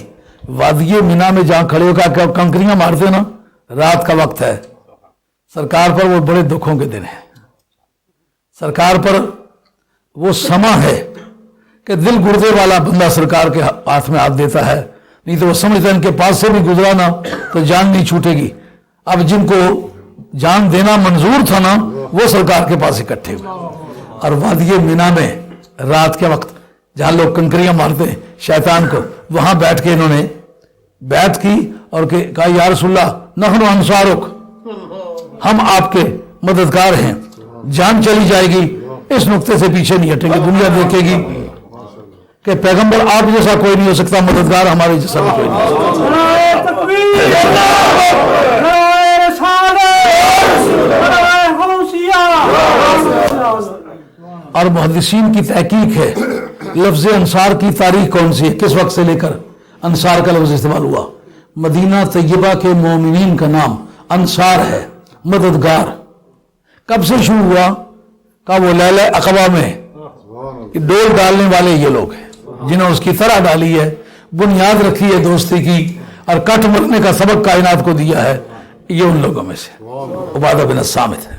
Speaker 2: وادی مینا میں جہاں کھڑے ہو کر کنکریاں مارتے نا، رات کا وقت ہے، سرکار پر وہ بڑے دکھوں کے دن ہیں. سرکار پر وہ سما ہے کہ دل گردے والا بندہ سرکار کے ہاتھ میں ہاتھ دیتا ہے، نہیں تو وہ سمجھتا ہے ان کے پاس سے بھی گزرا نا تو جان نہیں چھوٹے گی. اب جن کو جان دینا منظور تھا نا وہ سرکار کے پاس اکٹھے ہوئے، اور وادی مینا میں رات کے وقت جہاں لوگ کنکریاں مارتے ہیں شیطان کو، وہاں بیٹھ کے انہوں نے بیعت کی اور کہا یا رسول اللہ نحن انصارک، ہم آپ کے مددگار ہیں، جان چلی جائے گی اس نقطے سے پیچھے نہیں ہٹیں گے. دنیا دیکھے گی کہ پیغمبر آپ جیسا کوئی نہیں ہو سکتا، مددگار ہمارے جیسا بھی کوئی نہیں ہو سکتا. اور محدثین کی تحقیق ہے لفظ انصار کی تاریخ کون سی ہے، کس وقت سے لے کر انصار کا لفظ استعمال ہوا. مدینہ طیبہ کے مومنین کا نام انصار ہے، مددگار. کب سے شروع ہوا؟ کہ وہ لیلہ عقبہ میں ڈول ڈالنے والے یہ لوگ ہیں جنہوں نے اس کی طرح ڈالی ہے، بنیاد رکھی ہے دوستی کی، اور کٹ مرنے کا سبق کائنات کو دیا ہے. یہ ان لوگوں میں سے عبادہ بن الصامت ہے.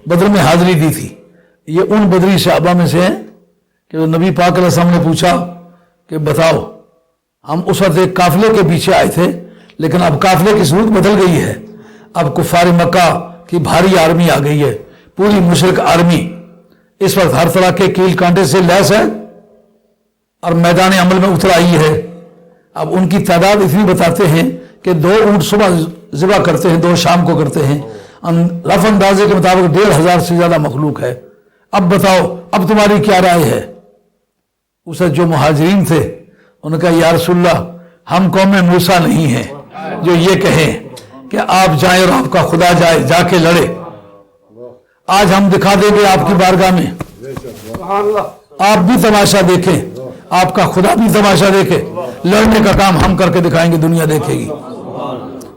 Speaker 2: بدر میں حاضری دی تھی. یہ ان بدری صحابہ میں سے ہیں کہ جو نبی پاک علیہ السلام نے پوچھا کہ بتاؤ، ہم اس وقت ایک قافلے کے پیچھے آئے تھے لیکن اب قافلے کی صورت بدل گئی ہے. اب کفار مکہ کی بھاری آرمی آ گئی ہے، پوری مشرک آرمی اس وقت ہر طرح کے کیل کانٹے سے لیس ہے اور میدان عمل میں اتر آئی ہے. اب ان کی تعداد اتنی بتاتے ہیں کہ 2 اونٹ صبح ذبح کرتے ہیں، 2 شام کو کرتے ہیں. رف اندازے کے مطابق 1500 سے زیادہ مخلوق ہے. اب بتاؤ اب تمہاری کیا رائے ہے؟ اسے جو مہاجرین تھے انہوں نے کہا یا رسول اللہ ہم قوم موسیٰ نہیں ہیں جو یہ کہیں کہ آپ جائیں اور آپ کا خدا جائے جا کے لڑے. آج ہم دکھا دیں گے آپ کی بارگاہ میں، آپ بھی تماشا دیکھیں، آپ کا خدا بھی تماشا دیکھے، لڑنے کا کام ہم کر کے دکھائیں گے، دنیا دیکھے گی.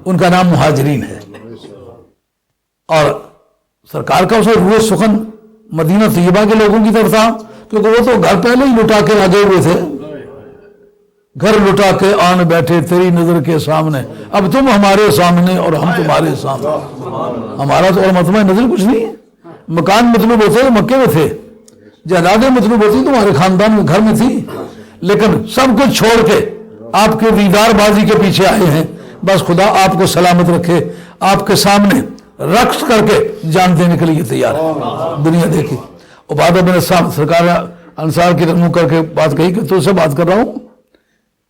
Speaker 2: ان کا نام مہاجرین ہے. اور سرکار کا اسے روح سخن مدینہ طیبہ کے لوگوں کی طرف تھا، کیونکہ وہ تو گھر پہلے ہی لٹا کے لگے ہوئے تھے. گھر لٹا کے آن بیٹھے تیری نظر کے سامنے، اب تم ہمارے سامنے اور ہم تمہارے سامنے. ہمارا تو اور مطمئن نظر کچھ نہیں ہے. مکان مطلوب ہوتے تو مکے میں تھے، جائیدادیں مطلوب ہوتی تمہارے خاندان میں گھر میں تھی، لیکن سب کچھ چھوڑ کے آپ کے دیدار بازی کے پیچھے آئے ہیں. بس خدا آپ کو سلامت رکھے، آپ کے سامنے رقص کر کے جان دینے کے لیے تیار ہے. دنیا دیکھی. عبادہ بن الصامت سرکار انصار کی منہ کر کے بات کہی کہ تو سے بات کر رہا ہوں.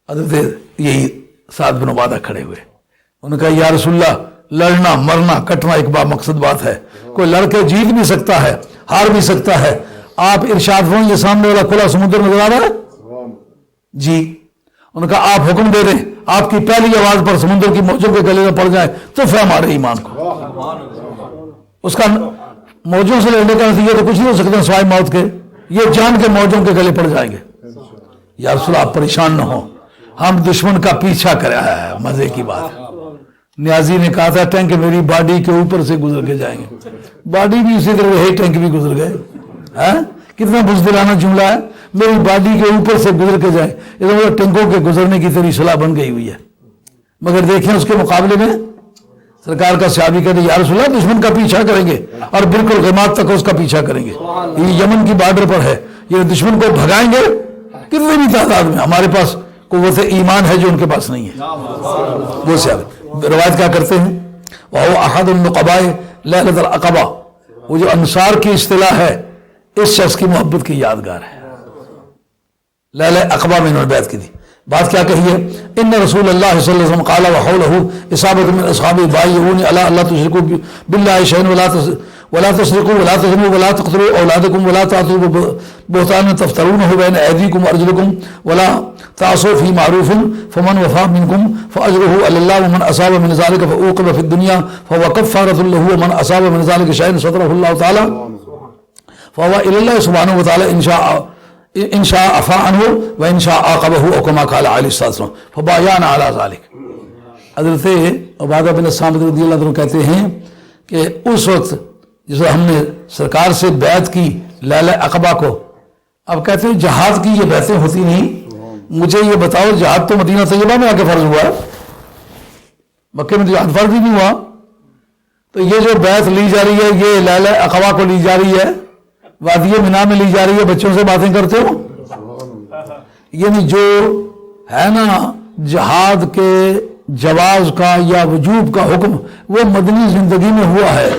Speaker 2: حضرت یہی سعد بن عبادہ کھڑے ہوئے، انہوں نے کہا یا رسول اللہ لڑنا مرنا کٹنا ایک بار مقصد بات ہے، کوئی لڑ کے جیت بھی سکتا ہے ہار بھی سکتا ہے. آپ ارشاد فرمائیں یہ سامنے والا کھلا سمندر نظر آ رہا ہے جی. انہوں نے کہا آپ حکم دے دیں، آپ کی پہلی آواز پر سمندر کی موجوں کے گلے میں پڑ جائے تو پھر ہمارے ایمان کو. اس کا موجوں سے لڑنے کا نتیجہ تو کچھ نہیں ہو سکتا سوائے موت کے. یہ جان کے موجوں کے گلے پڑ جائیں گے. یا رسول آپ پریشان نہ ہو، ہم دشمن کا پیچھا کر رہا ہے. مزے کی بات ہے. نیازی نے کہا تھا ٹینک میری باڈی کے اوپر سے گزر کے جائیں گے، باڈی بھی اسی طرح ہے، ٹینک بھی گزر گئے. کتنا بزدلانہ جملہ ہے، میری باڈی کے اوپر سے گزر کے جائیں. اس مطلب ٹینکوں کے گزرنے کی تیری صلاح بن گئی ہوئی ہے. مگر دیکھیں اس کے مقابلے میں سرکار کا صحابی کہتے یا رسول اللہ دشمن کا پیچھا کریں گے اور بالکل غمات تک اس کا پیچھا کریں گے. یہ یمن کی بارڈر پر ہے, یہ دشمن کو بھگائیں گے کتنی بھی تعداد میں. ہمارے پاس قوت ایمان ہے جو ان کے پاس نہیں ہے. وہ صحابی روایت کیا کرتے ہیں, وہ احد النقباء لیلۃ العقبہ, وہ جو انصار کی اصطلاح ہے اس شخص کی محبت کی یادگار ہے. لیلۃ عقبہ میں انہوں نے بیعت کی تھی. بات کیا کہی ہے, ان رسول اللہ صلی اللہ علیہ وسلم قال وحولہ اصابۃ من اصحاب بایعونی علی اللہ تشرکوا باللہ شیئا ولا تسرقوا ولا تزنوا ولا تقتلوا اولادکم ولا تأتوا ببہتان تفترونہ بین ایدیکم وارجلکم ولا تعصوا فی معروف فمن وفى منکم فاجرہ علی اللہ ومن اصاب من ذلک فعوقب فی الدنیا فهو کفارۃ لہ ومن اصاب من ذلک شیئا سترہ اللہ تعالی فهو الی اللہ سبحانہ وتعالی ان شاء عفا عنہ و ان شاء عاقبہ او کما قال علیہ السلام فبایعنا علی ذلک. حضرت عبادہ بن الصامت رضی اللہ عنہ کہتے ہیں کہ اس وقت جس ہم نے سرکار سے بیعت کی لیلۃ عقبہ کو, اب کہتے ہیں جہاد کی یہ بیعتیں ہوتی نہیں, مجھے یہ بتاؤ جہاد تو مدینہ طیبہ میں آ کے فرض ہوا ہے, مکے میں تو جہاد فرض ہی نہیں ہوا. تو یہ جو بیعت لی جا رہی ہے یہ لیلۃ عقبہ کو لی جا رہی ہے, وادی مینا میں لی جا رہی ہے, بچوں سے باتیں کرتے ہو. یعنی جو ہے نا جہاد کے جواز کا یا وجوب کا حکم وہ مدنی زندگی میں ہوا ہے,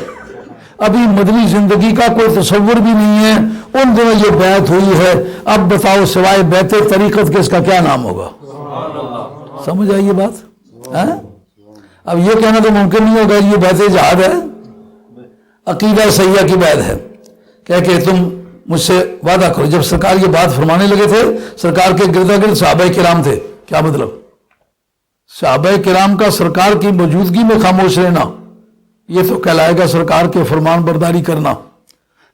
Speaker 2: ابھی مدنی زندگی کا کوئی تصور بھی نہیں ہے, ان دنوں یہ بیعت ہوئی ہے. اب بتاؤ سوائے بیعت طریقت کے اس کا کیا نام ہوگا؟ سمجھ آئی یہ بات؟ اب یہ کہنا تو ممکن نہیں ہوگا یہ بیعت جہاد ہے, عقیدہ صحیحہ کی بیعت ہے. کہ تم مجھ سے وعدہ کرو. جب سرکار یہ بات فرمانے لگے تھے, سرکار کے گردا گرد صحابہ کرام تھے. کیا مطلب؟ صحابہ کرام کا سرکار کی موجودگی میں خاموش رہنا یہ تو کہلائے گا سرکار کے فرمان برداری کرنا,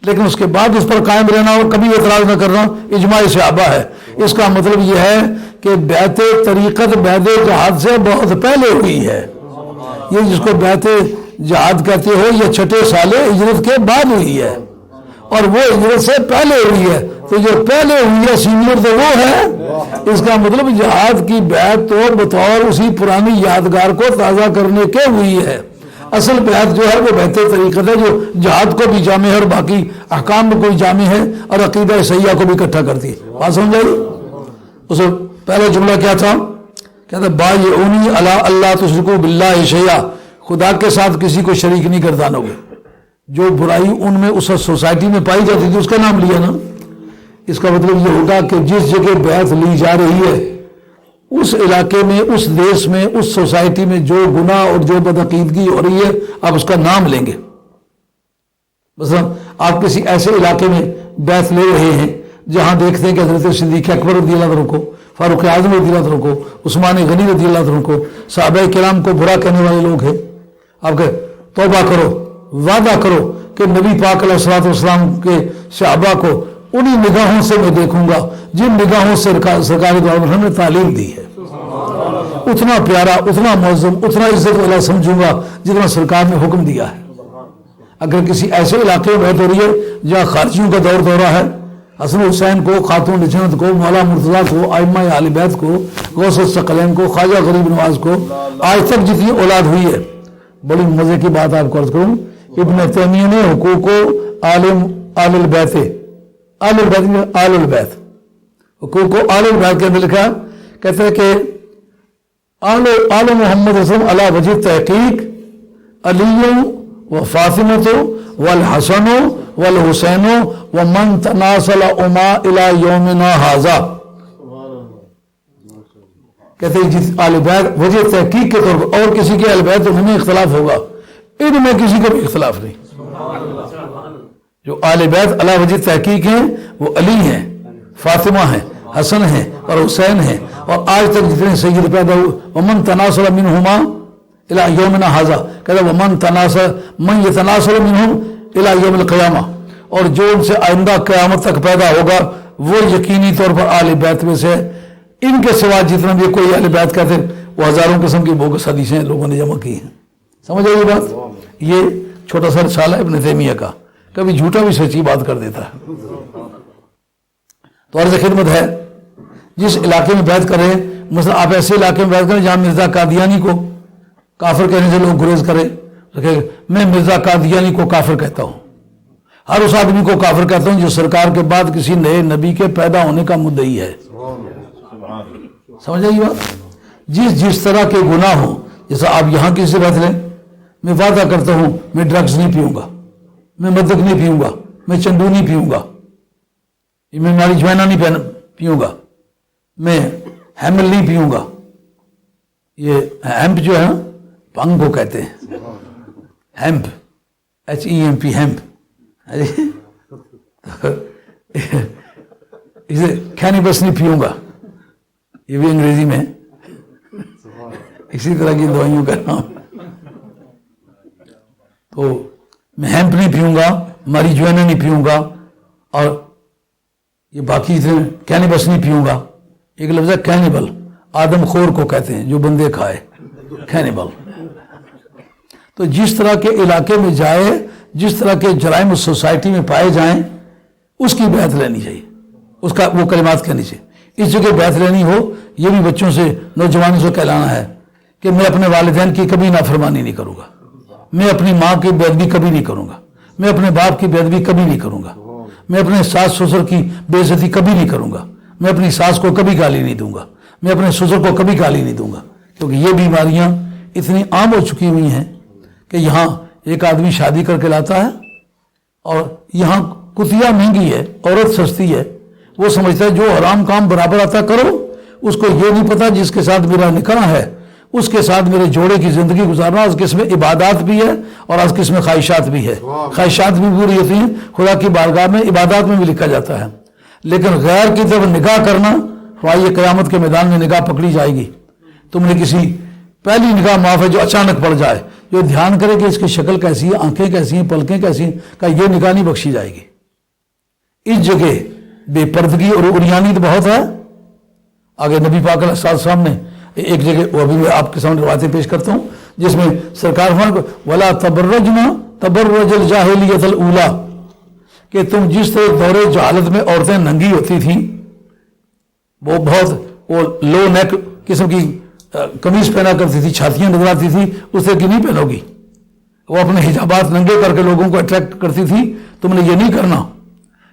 Speaker 2: لیکن اس کے بعد اس پر قائم رہنا اور کبھی اعتراض نہ کرنا اجماع صحابہ ہے. اس کا مطلب یہ ہے کہ بیعت طریقت بیعت جہاد سے بہت پہلے ہوئی ہے. یہ جس کو بیعت جہاد کہتے ہو یہ چھٹے سال ہجرت کے بعد ہوئی ہے اور وہ ہجرت سے پہلے ہوئی ہے. تو جو پہلے ہوئی ہے سینئر تو وہ ہے. اس کا مطلب جہاد کی بیعت تو بطور اسی پرانی یادگار کو تازہ کرنے کے ہوئی ہے. اصل بیعت جو ہے وہ بیعت طریقت ہے جو جہاد کو بھی جامع ہے اور باقی احکام میں کوئی جامع ہے اور عقیدہ صحیحہ کو بھی اکٹھا کرتی ہے. بات سمجھائی؟ اس پہلا جملہ کیا تھا؟ کہتا بایعونی علی اللہ تشرکوا باللہ شیئا, خدا کے ساتھ کسی کو شریک نہیں گردانو گے. جو برائی ان میں اس سوسائٹی میں پائی جاتی تھی اس کا نام لیا نا. اس کا مطلب یہ ہوگا کہ جس جگہ بیعت لی جا رہی ہے اس علاقے میں, اس دیش میں, اس سوسائٹی میں جو گناہ اور جو بدعقیدگی ہو رہی ہے آپ اس کا نام لیں گے. مثلا آپ کسی ایسے علاقے میں بیعت لے رہے ہیں جہاں دیکھتے ہیں کہ حضرت صدیق اکبر رضی اللہ عنہ کو, فاروق اعظم رضی اللہ عنہ کو, عثمان غنی رضی اللہ عنہ کو, صحابہ کرام کو برا کہنے والے لوگ ہیں. آپ کہ توبہ کرو, وعدہ کرو کہ نبی پاک علیہ الصلوۃ والسلام کے صحابہ کو انہی نگاہوں سے میں دیکھوں گا جن نگاہوں سے سرکار دو عالم نے تعلیم دی ہے. اتنا پیارا, اتنا معظم, اتنا عزت والا سمجھوں گا جتنا سرکار نے حکم دیا ہے. اگر کسی ایسے علاقے میں بیعت ہو رہی ہے جہاں خارجیوں کا دور دورہ ہے, حسن حسین کو, خاتون جنت کو, مولا مرتضیٰ کو, ائمہ اہل بیت کو, غوث الثقلین کو, خواجہ غریب نواز کو, آج تک جتنی اولاد ہوئی ہے. بڑی مزے کی بات آپ کو عرض کروں, ابن تیمیہ نے حقوق آل البیت حقوق آل البیت کے اندر لکھا, کہتے ہیں کہ آل محمد رسول علی وجہ تحقیق علی و فاطمۃ والحسن والحسین ومن تناسل اما الی یومنا ھذا. کہتے ہیں آل بیت وجہ تحقیق کے طور پر, اور کسی کے اہل بیت میں اختلاف ہوگا, ان میں کسی کا بھی اختلاف نہیں. جو آل بیت علی وجہ تحقیق ہیں وہ علی ہیں, فاطمہ ہیں, حسن ہیں اور حسین ہیں, اور آج تک جتنے سید پیدا ہوئے. ومن تناسل منہما الی یومنا ھذا, کہتے ہیں ومن تناسل من یتناسل منہم الی یوم القیامہ, اور جو ان سے آئندہ قیامت تک پیدا ہوگا وہ یقینی طور پر آل بیت میں سے. ان کے سوا جتنا بھی کوئی اہل بیت کہتے ہیں وہ ہزاروں قسم کی بوگس حدیثیں لوگوں نے جمع کی ہیں. سمجھ آئی یہ بات؟ یہ چھوٹا سا رسالہ ہے ابن تیمیہ کا, کبھی جھوٹا بھی سچی بات کر دیتا ہے. تو عرض خدمت ہے جس علاقے میں بیعت کریں, مثلا آپ ایسے علاقے میں بیعت کریں جہاں مرزا قادیانی کو کافر کہنے سے لوگ گریز کریں, رکھے گا میں مرزا قادیانی کو کافر کہتا ہوں، ہر اس آدمی کو کافر کہتا ہوں جو سرکار کے بعد کسی نئے نبی کے پیدا ہونے کا مدعی ہے. سمجھ آئی بات؟ جس طرح کے گناہ ہوں، جیسا آپ یہاں کسی سے بات لیں، میں وعدہ کرتا ہوں میں ڈرگز نہیں پیوں گا، میں مدک نہیں پیوں گا، میں چنڈو نہیں پیوں گا، میں ماریجوانا نہیں پیوں گا، میں ہیمل نہیں پیوں گا. یہ ہیمپ جو ہے نا پنگ کو کہتے ہیں، ہیمپ HEMP ہیمپ. اسے کینیبس نہیں پیوں گا، یہ بھی انگریزی میں اسی طرح کی دوائیوں کا نام. تو میں ہیمپ نہیں پیوں گا، ماریجوانا نہیں پیوں گا، اور یہ باقی کینیبس نہیں پیوں گا. ایک لفظ ہے کینیبل، آدم خور کو کہتے ہیں جو بندے کھائے، کینیبل. تو جس طرح کے علاقے میں جائے، جس طرح کے جرائم اس سوسائٹی میں پائے جائیں، اس کی بیعت لینی چاہیے، اس کا وہ کلمات کہنی چاہیے. اس جگہ بیعت لینی ہو، یہ بھی بچوں سے، نوجوانوں سے کہلانا ہے کہ میں اپنے والدین کی کبھی نافرمانی نہیں کروں گا، میں اپنی ماں کی بے ادبی کبھی نہیں کروں گا، میں اپنے باپ کی بے ادبی کبھی نہیں کروں گا، میں اپنے ساس سسر کی بے عزتی کبھی نہیں کروں گا، میں اپنی ساس کو کبھی گالی نہیں دوں گا، میں اپنے سسر کو کبھی گالی نہیں دوں گا. کیونکہ یہ بیماریاں اتنی عام ہو چکی ہوئی ہیں کہ یہاں ایک آدمی شادی کر کے لاتا ہے اور یہاں کتیا مہنگی ہے، عورت سستی ہے. وہ سمجھتا ہے جو حرام کام برابر آتا کرو. اس کو یہ نہیں پتا جس کے ساتھ میرا نکاح ہے اس کے ساتھ میرے جوڑے کی زندگی گزارنا اس قسم میں عبادات بھی ہے اور اس قسم میں خواہشات بھی ہے. خواہشات بھی پوری ہوتی ہیں، خدا کی بارگاہ میں عبادات میں بھی لکھا جاتا ہے. لیکن غیر کی طرف نگاہ کرنا، یہ قیامت کے میدان میں نگاہ پکڑی جائے گی. تم نے کسی پہلی نگاہ معاف ہے جو اچانک پڑ جائے، جو دھیان کرے کہ اس کی شکل کیسی ہے، آنکھیں کیسی ہیں، پلکیں کیسی ہیں، کہ یہ نگاہ نہیں بخشی جائے گی. اس جگہ بے پردگی اور عریانی تو بہت ہے. آگے نبی پاک علیہ السلام نے ایک جگہ، وہ ابھی میں آپ کے سامنے روایتیں پیش کرتا ہوں، جس میں سرکار فرماتے وَلَا تَبَرَّجْنَا تَبَرُّجَ الْجَاهِلِيَّةِ الْأُولَىٰ، کہ تم جس طرح دور جہالت میں عورتیں ننگی ہوتی تھیں، وہ بہت وہ لو نیک قسم کی قمیض پہنا کرتی تھی، چھاتیاں نظر آتی تھی، اس طرح کی نہیں پہنو گی. وہ اپنے حجابات ننگے کر کے لوگوں کو اٹریکٹ کرتی تھی، تم نے یہ نہیں کرنا.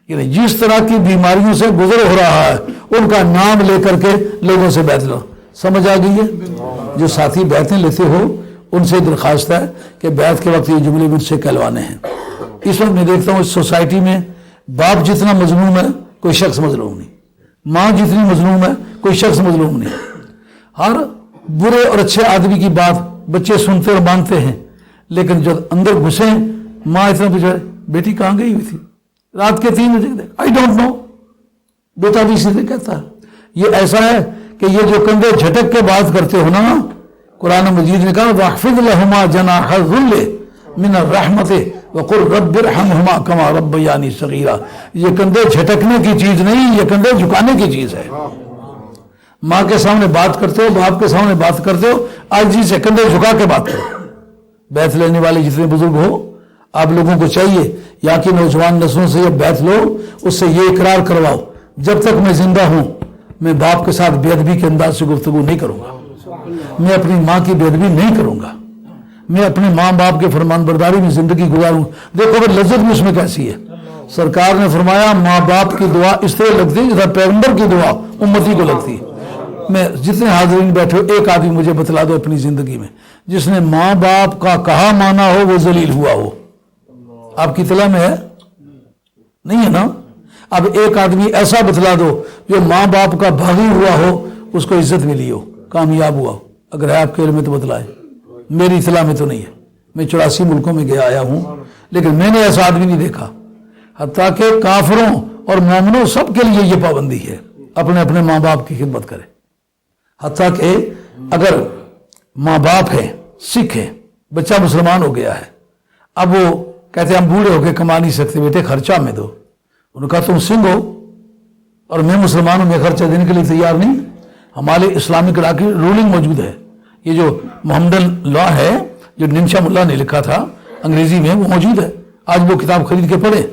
Speaker 2: یعنی جس طرح کی بیماریوں سے گزر ہو رہا ہے ان کا نام لے کر کے لوگوں سے بیعت لو. سمجھ آ گئی ہے؟ جو ساتھی بیعتیں لیتے ہو ان سے درخواست ہے کہ بیعت کے وقت یہ جملے مجھ سے کہلوانے ہیں. اس وقت میں دیکھتا ہوں اس سوسائٹی میں باپ جتنا مظلوم ہے کوئی شخص مظلوم نہیں، ماں جتنی مظلوم ہے کوئی شخص مظلوم نہیں. ہر برے اور اچھے آدمی کی بات بچے سنتے اور مانتے ہیں، لیکن جب اندر گھسے ماں اتنا پوچھا بیٹی کہاں گئی ہوئی تھی رات کے 3 بجے، آئی ڈونٹ نو، بیٹا بھی اسی سے کہتا ہے. یہ ایسا ہے کہ یہ جو کندھے جھٹک کے بات کرتے ہو نا، قرآن مجید نے کہا وَاخْفِضْ لَهُمَا جَنَاحَ الذُّلِّ مِنَ الرَّحْمَةِ وَقُلْ رَبِّ ارْحَمْهُمَا كَمَا رَبَّيَانِي صَغِيرًا. یہ کندھے جھٹکنے کی چیز نہیں، یہ کندھے جھکانے کی چیز ہے. ماں کے سامنے بات کرتے ہو، باپ کے سامنے بات کرتے ہو، آج جی سے کندھے جھکا کے بات کرو. بیعت لینے والے جتنے بزرگ ہو آپ لوگوں کو چاہیے یا کہ نوجوان نسلوں سے یہ بیعت لو، اس سے یہ اقرار کرواؤ جب تک میں زندہ ہوں میں باپ کے ساتھ بے ادبی کے انداز سے گفتگو نہیں کروں گا، میں اپنی ماں کی بے ادبی نہیں کروں گا، میں اپنے ماں باپ کے فرمان برداری میں زندگی گزاروں. دیکھو پھر لذت بھی اس میں کیسی ہے. سرکار نے فرمایا ماں باپ کی دعا اس طرح لگتی ہے جیسا پیغمبر کی دعا امتی کو لگتی ہے. میں جتنے حاضرین بیٹھے ہو ایک آدمی مجھے بتلا دو اپنی زندگی میں جس نے ماں باپ کا کہا مانا ہو وہ ذلیل ہوا ہو. آپ کی اطلاع میں ہے؟ نہیں ہے نا. اب ایک آدمی ایسا بتلا دو جو ماں باپ کا باغی ہوا ہو، اس کو عزت ملی ہو، کامیاب ہوا ہو. اگر ہے آپ کے علم میں تو بتلائے، میری اطلاع میں تو نہیں ہے. میں 84 ملکوں میں گیا آیا ہوں لیکن میں نے ایسا آدمی نہیں دیکھا. حتیٰ کہ کافروں اور مومنوں سب کے لیے یہ پابندی ہے اپنے اپنے ماں باپ کی خدمت کرے. حتیٰ کہ اگر ماں باپ ہے، سکھ ہے، بچہ مسلمان ہو گیا ہے، اب وہ کہتے ہیں ہم بوڑھے ہو کے کما نہیں سکتے، بیٹے خرچہ میں دو. انہوں نے کہا تم سنگھ ہو اور میں مسلمان ہوں، میں خرچہ دینے کے لیے تیار نہیں. ہمارے اسلامک لا کی رولنگ موجود ہے. یہ جو محمدن لا ہے جو ننشا ملا نے لکھا تھا انگریزی میں، وہ موجود ہے. آج وہ کتاب خرید کے پڑھے.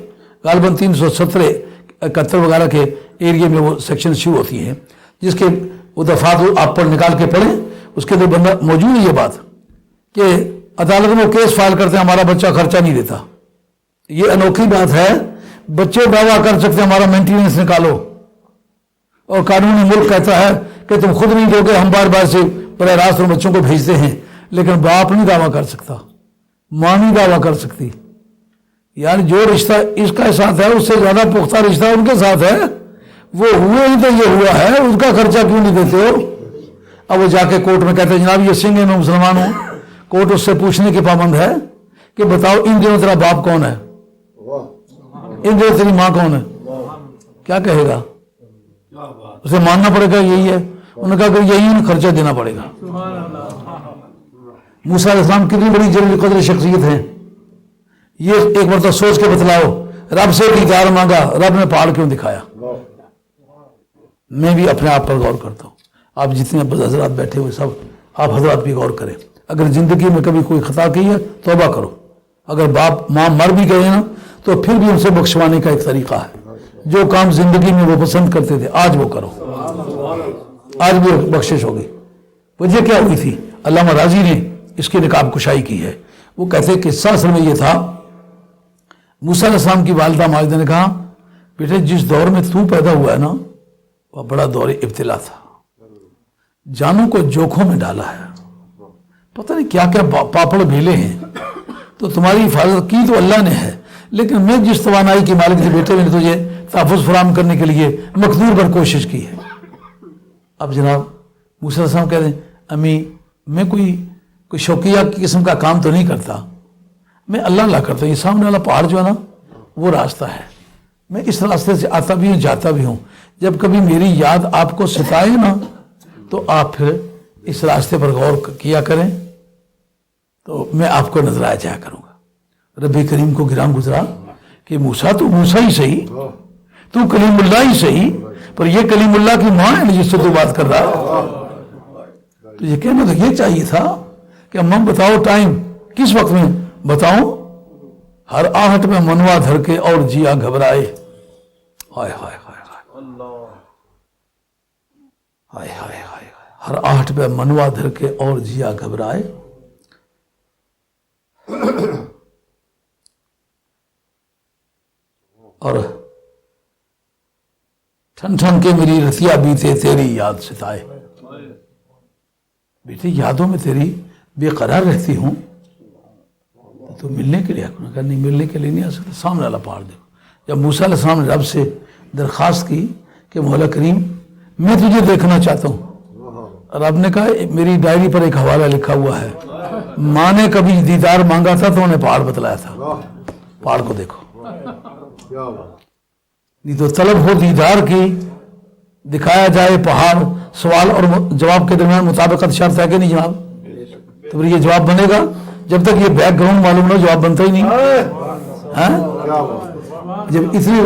Speaker 2: غالباً 370 71 وغیرہ کے ایریے میں وہ سیکشن شروع ہوتی ہیں جس کے وہ دفعات آپ پر نکال کے پڑھیں. اس کے اندر بندہ موجود ہے یہ بات کہ عدالت میں وہ کیس فائل کرتے ہیں ہمارا بچہ خرچہ نہیں دیتا. یہ انوکھی بات ہے. بچے دعویٰ کر سکتے ہیں ہمارا مینٹیننس نکالو، اور قانونی ملک کہتا ہے کہ تم خود نہیں دو گے، ہم بار بار سے براہ راست ان بچوں کو بھیجتے ہیں. لیکن باپ نہیں دعویٰ کر سکتا، ماں نہیں دعویٰ کر سکتی. یعنی جو رشتہ اس کا ساتھ ہے اس سے زیادہ پختہ رشتہ ان کے ساتھ ہے. وہ ہوئے ہی تو یہ ہوا ہے، اس کا خرچہ کیوں نہیں دیتے ہو؟ اب وہ جا کے کورٹ میں کہتے ہیں جناب یہ سنگھ ہے میں مسلمان ہوں. کورٹ اس سے پوچھنے کی پابند ہے کہ بتاؤ ان دنوں تیرا باپ کون ہے، ان دنوں تیری ماں کون ہے؟ کیا کہے گا؟ اسے ماننا پڑے گا یہی ہے. انہوں نے کہا کہ یہی خرچہ دینا پڑے گا. موسیٰ علیہ السلام کتنی بڑی جلیل قدر شخصیت ہیں. یہ ایک مرتبہ سوچ کے بتلاؤ، رب سے دیدار مانگا، رب نے پہاڑ کیوں دکھایا؟ میں بھی اپنے آپ پر غور کرتا ہوں. آپ جتنے حضرات بیٹھے ہوئے سب آپ حضرات بھی غور کریں. اگر زندگی میں کبھی کوئی خطا کی ہے توبہ کرو. اگر باپ ماں مر بھی گئے نا تو پھر بھی ان سے بخشوانے کا ایک طریقہ ہے. جو کام زندگی میں وہ پسند کرتے تھے آج وہ کرو، آج بھی بخشش ہوگی. وجہ کیا ہوئی تھی؟ علامہ راضی نے اس کی نقاب کشائی کی ہے. وہ کہتے کہ قصہ اصل میں یہ تھا، موسیٰ علیہ السلام کی والدہ ماجدہ نے کہا بیٹے جس دور میں تو پیدا ہوا ہے نا وہ بڑا دور ابتلا تھا، جانوں کو جوکھوں میں ڈالا ہے، پتہ نہیں کیا کیا پاپڑ بھیلے ہیں، تو تمہاری حفاظت کی تو اللہ نے ہے، لیکن میں جس توانائی کی مالک تھی بیٹے میں نے تجھے تحفظ فراہم کرنے کے لیے مقدور پر کوشش کی ہے. اب جناب موسیٰ علیہ السلام کہتے ہیں امی میں کوئی شوقیہ قسم کا کام تو نہیں کرتا، میں اللہ کرتا ہوں. یہ سامنے والا پہاڑ جو ہے نا وہ راستہ ہے، میں اس راستے سے آتا بھی ہوں جاتا بھی ہوں. جب کبھی میری یاد آپ کو ستائے نا تو آپ پھر اس راستے پر غور کیا کریں تو میں آپ کو نظر آ جایا کروں گا. رب کریم کو گراں گزرا کہ موسیٰ تو موسیٰ ہی صحیح، تو کلیم اللہ ہی صحیح، پر یہ کلیم اللہ کی ماں ہے جس سے تو بات کر رہا. تو یہ کہنا تو یہ چاہیے تھا کہ امم بتاؤ ٹائم کس وقت میں بتاؤں، ہر آہٹ میں منوا دھر کے اور جیا گھبرائے. ہائے ہائے ہائے ہائے ہائے ہائے، ہر آہٹ میں منوا دھر کے اور جیا گھبرائے. اور ٹھن ٹھن کے میری رسیا بیتے تیری یاد ستائے. بیٹے یادوں میں تیری بے قرار رہتی ہوں تو ملنے کے لیے نہیں، ملنے کے لیے نہیں آ سکتا. سامنے والا پہاڑ دیکھو. جب موسیٰ علیہ السلام نے رب سے درخواست کی کہ مولا کریم میں تجھے دیکھنا چاہتا ہوں، رب نے کہا میری ڈائری پر ایک حوالہ لکھا ہوا ہے، ماں نے کبھی دیدار مانگا تھا تو انہیں پہاڑ بتلایا تھا، پہاڑ کو دیکھو. نہیں تو طلب ہو دیدار کی، دکھایا جائے پہاڑ. سوال اور جواب کے درمیان مطابقت شرط ہے کہ نہیں جناب؟ تو پھر یہ جواب بنے گا. جب تک یہ بیک گراؤنڈ معلوم نہ جواب بنتا ہی نہیں. جب اسی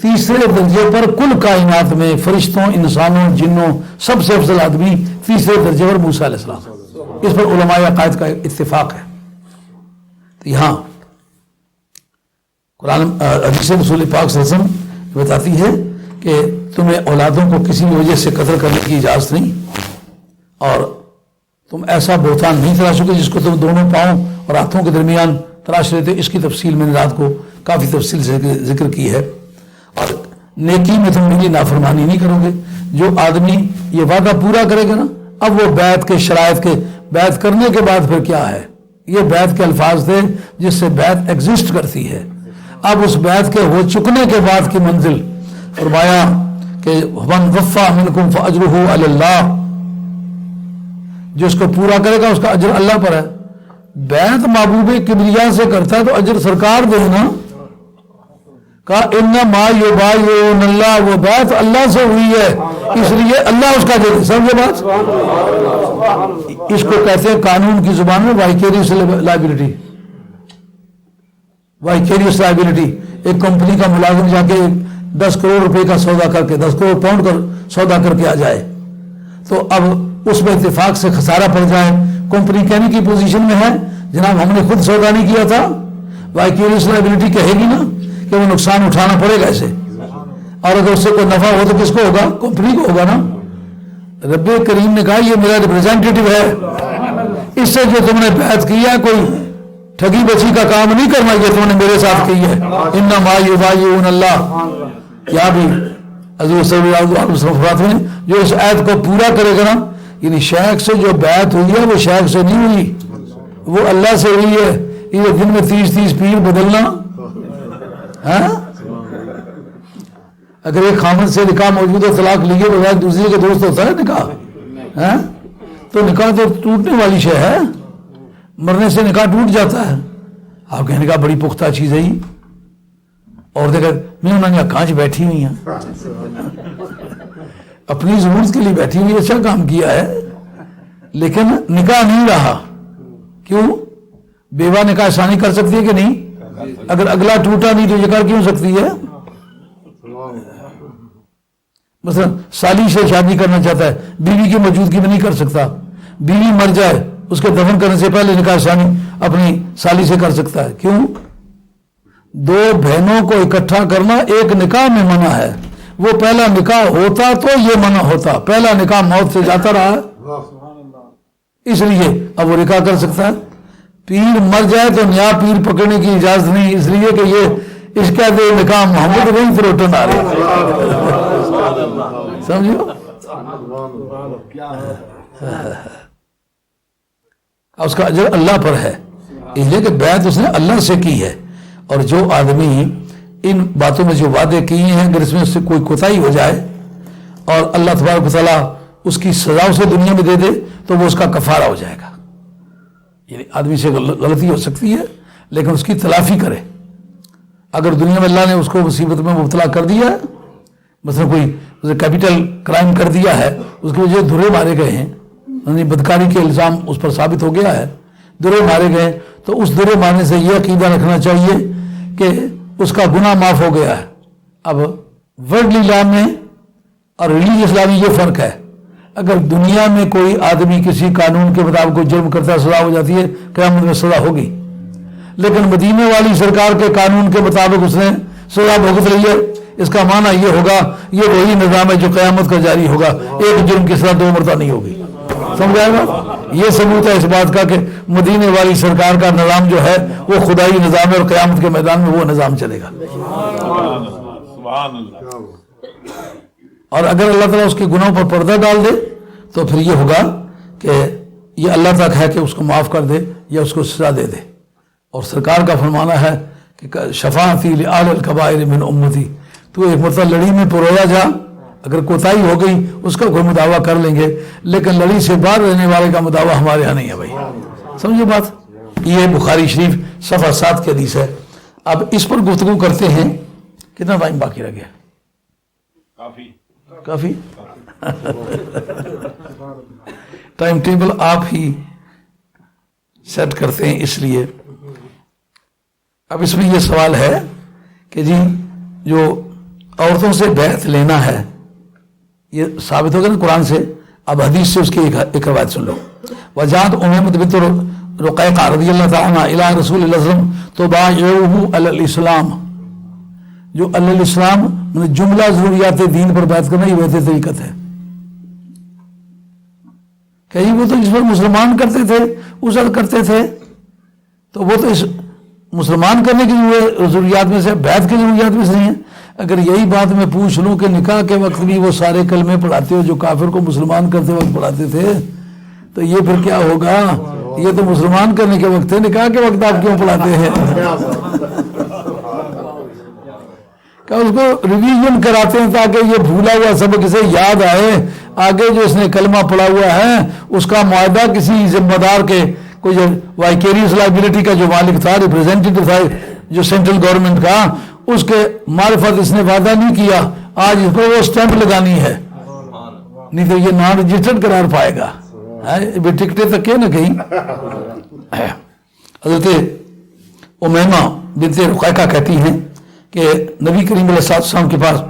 Speaker 2: تیسرے درجے پر کل کائنات میں فرشتوں انسانوں جنوں سب سے افضل آدمی تیسرے درجے پر موسیٰ علیہ السلام، اس پر علماء عقائد کا اتفاق ہے. تو یہاں قرآن حدیث رسول پاک صلی اللہ علیہ وسلم بتاتی ہے کہ تمہیں اولادوں کو کسی بھی وجہ سے قتل کرنے کی اجازت نہیں، اور تم ایسا بہتان نہیں تراشو گے جس کو تم دونوں پاؤں اور ہاتھوں کے درمیان تراش لیتے. اس کی تفصیل میں نے رات کو کافی تفصیل سے ذکر کی ہے. اور نیکی میں تم میری نافرمانی نہیں کرو گے. جو آدمی یہ وعدہ پورا کرے گا نا، اب وہ بیعت کے شرائط کے بیعت کرنے کے بعد پھر کیا ہے، یہ بیعت کے الفاظ تھے جس سے بیعت ایگزسٹ کرتی ہے. اب اس بیعت کے ہو چکنے کے بعد کی منزل فرمایا کہ من وفا منکم فاجرہ علی اللہ، جو اس کو پورا کرے گا اس کا اجر اللہ پر ہے. بیعت محبوب کبریا سے کرتا ہے تو اجر سرکار دے نا. کہا انما یبایعون اللہ، وہ بیعت اللہ سے ہوئی ہے اس لیے اللہ اس کا دے. سمجھے بات؟ اس کو کہتے ہیں قانون کی زبان میں وائکیریس لائبلٹی. وائکیریس لائبلٹی، ایک کمپنی کا ملازم جا کے 10 کروڑ روپے کا سودا کر کے 10 کروڑ پاؤنڈ کا سودا کر کے آ جائے تو اب اس میں اتفاق سے خسارہ پڑ جائے، کمپنی کہنے کی پوزیشن میں ہے جناب ہم نے خود سودا نہیں کیا تھا. وائکیریس لائبلٹی کہے گی نا کہ وہ نقصان اٹھانا پڑے گا اسے، اور اگر اس سے کوئی نفع ہو تو کس کو ہوگا؟ کمپنی کو ہوگا نا. رب کریم نے کہا یہ میرا ریپریزنٹیٹو ہے، اس سے جو تم نے بیعت کی ہے کوئی ٹھگی بچی کا کام نہیں کرنا، یہ تم نے میرے ساتھ کی ہے۔ انما یبایعون اللہ، کیا بھی حضور صلی اللہ علیہ وسلم نے جو اس عہد کو پورا کرے گا نا، یعنی شیخ سے جو بیعت ہوئی ہے وہ شیخ سے نہیں ہوئی، وہ اللہ سے ہوئی ہے۔ یہ دن میں 30 پیر بدلنا، ہاں اگر ایک خامد سے نکاح موجود ہے، طلاق لیے بغیر دوسرے کے دوست ہوتا ہے نکاح، ہاں تو نکاح تو ٹوٹنے والی شے ہے، مرنے سے نکاح ٹوٹ جاتا ہے۔ آپ کہنے کا بڑی پختہ چیز ہے یہ، اور دیکھا میں انہوں نے کانچ بیٹھی ہوئی ہیں، اپنی ضرورت کے لیے بیٹھی ہوئی، اچھا کام کیا ہے، لیکن نکاح نہیں رہا۔ کیوں؟ بیوہ نکاح ثانی کر سکتی ہے کہ نہیں؟ اگر اگلا ٹوٹا نہیں تو یہ کر کیوں سکتی ہے؟ مثلا سالی سے شادی کرنا چاہتا ہے، بیوی کی موجودگی میں نہیں کر سکتا، بیوی مر جائے اس کے دفن کرنے سے پہلے نکاح ثانی اپنی سالی سے کر سکتا ہے۔ کیوں؟ دو بہنوں کو اکٹھا کرنا ایک نکاح میں منع ہے، وہ پہلا نکاح ہوتا تو یہ منع ہوتا، پہلا نکاح موت سے جاتا رہا ہے، اس لیے اب وہ نکاح کر سکتا ہے۔ پیر مر جائے تو نیا پیر پکڑنے کی اجازت نہیں، اس لیے کہ یہ اس کا دے نکاح محمد وہیں پر اٹھن آ رہے سمجھو۔ اس کا اجر اللہ پر ہے، اس لیے کہ بیعت اس نے اللہ سے کی ہے، اور جو آدمی ان باتوں میں جو وعدے کیے ہیں اگر اس میں اس سے کوئی کوتاہی ہو جائے اور اللہ تبارک و تعالیٰ اس کی سزا اسے دنیا میں دے دے تو وہ اس کا کفارہ ہو جائے گا۔ یعنی آدمی سے غلطی ہو سکتی ہے لیکن اس کی تلافی کرے۔ اگر دنیا میں اللہ نے اس کو مصیبت میں مبتلا کر دیا ہے، مثلا کوئی کیپٹل کرائم کر دیا ہے، اس کی وجہ دھرے مارے گئے ہیں، یعنی بدکاری کے الزام اس پر ثابت ہو گیا ہے، درے مارے گئے، تو اس درے مارنے سے یہ عقیدہ رکھنا چاہیے کہ اس کا گناہ معاف ہو گیا ہے۔ اب ورلڈلی لا میں اور ریلیجیس لا میں یہ فرق ہے، اگر دنیا میں کوئی آدمی کسی قانون کے مطابق کوئی جرم کرتا ہے سزا ہو جاتی ہے، قیامت میں سزا ہوگی، لیکن مدینے والی سرکار کے قانون کے مطابق اس نے سزا بھگت رہی ہے، اس کا معنی یہ ہوگا یہ وہی نظام ہے جو قیامت کا جاری ہوگا، ایک جرم کی سزا 2 مرتبہ نہیں ہوگی۔ سمجھا گا؟ یہ ثبوت ہے اس بات کا کہ مدینے والی سرکار کا نظام جو ہے وہ خدائی نظام ہے، اور قیامت کے میدان میں وہ نظام چلے گا۔ اور اگر اللہ تعالیٰ اس کے گناہوں پر پردہ ڈال دے تو پھر یہ ہوگا کہ یہ اللہ تک ہے کہ اس کو معاف کر دے یا اس کو سزا دے دے۔ اور سرکار کا فرمانا ہے کہ شفاعتی لآل الکبائر من امتی، تو ایک مرتبہ لڑی میں پرویا جا، اگر کوتاہی ہو گئی اس کا کوئی مداوع کر لیں گے، لیکن لڑی سے باہر رہنے والے کا مداوع ہمارے یہاں نہیں ہے بھائی۔ سمجھے بات؟ یہ بخاری شریف صفحہ 7 کی حدیث ہے۔ اب اس پر گفتگو کرتے ہیں۔ کتنا ٹائم باقی رہ گیا؟ کافی ٹائم ٹیبل آپ ہی سیٹ کرتے ہیں، اس لیے اب اس میں یہ سوال ہے کہ جی جو عورتوں سے بیعت لینا ہے یہ ثابت ہوگا نا قرآن سے، اب حدیث سے اس کی ایک روایت سن لو۔ وجاءت امیمۃ بنت رقیقہ رضی اللہ تعالیٰ عنہ الی رسول اللہ صلی اللہ علیہ وسلم تبایعہ علی الاسلام، جو علی الاسلام جملہ ضروریات دین پر بیعت کرنا یہ ویسے طریقت ہے، کہیں وہ تو اس پر مسلمان کرتے تھے، اسر کرتے تھے، تو وہ تو اس مسلمان کرنے کی ضروریات میں سے، بیعت کی ضروریات میں سے نہیں ہے۔ اگر یہی بات میں پوچھ لوں کہ نکاح کے وقت بھی وہ سارے کلمے پڑھاتے ہو جو کافر کو مسلمان کرتے وقت پڑھاتے تھے، تو یہ پھر کیا ہوگا؟ یہ تو مسلمان کرنے کے وقت ہے، نکاح کے وقت آپ کیوں پڑھاتے ہیں؟ کہ اس کو ریویژن کراتے ہیں تاکہ یہ بھولا ہوا سبق اسے یاد آئے، آگے جو اس نے کلمہ پڑھا ہوا ہے اس کا معاہدہ کسی ذمہ دار کے، کوئی وائکیریس لائبلٹی کا جو مالک تھا، ریپریزنٹیٹو تھا جو سینٹرل گورنمنٹ کا، اس کے معرفت اس نے وعدہ نہیں کیا، آج اس پر وہ سٹیمپ لگانی ہے، نہیں تو یہ نان رجسٹرڈ قرار پائے گا، ٹکٹیں تک ہے نا کہیں۔ حضرت امیمہ بنت رقیقہ کہتی ہیں کہ نبی کریم علیہ السلام کے پاس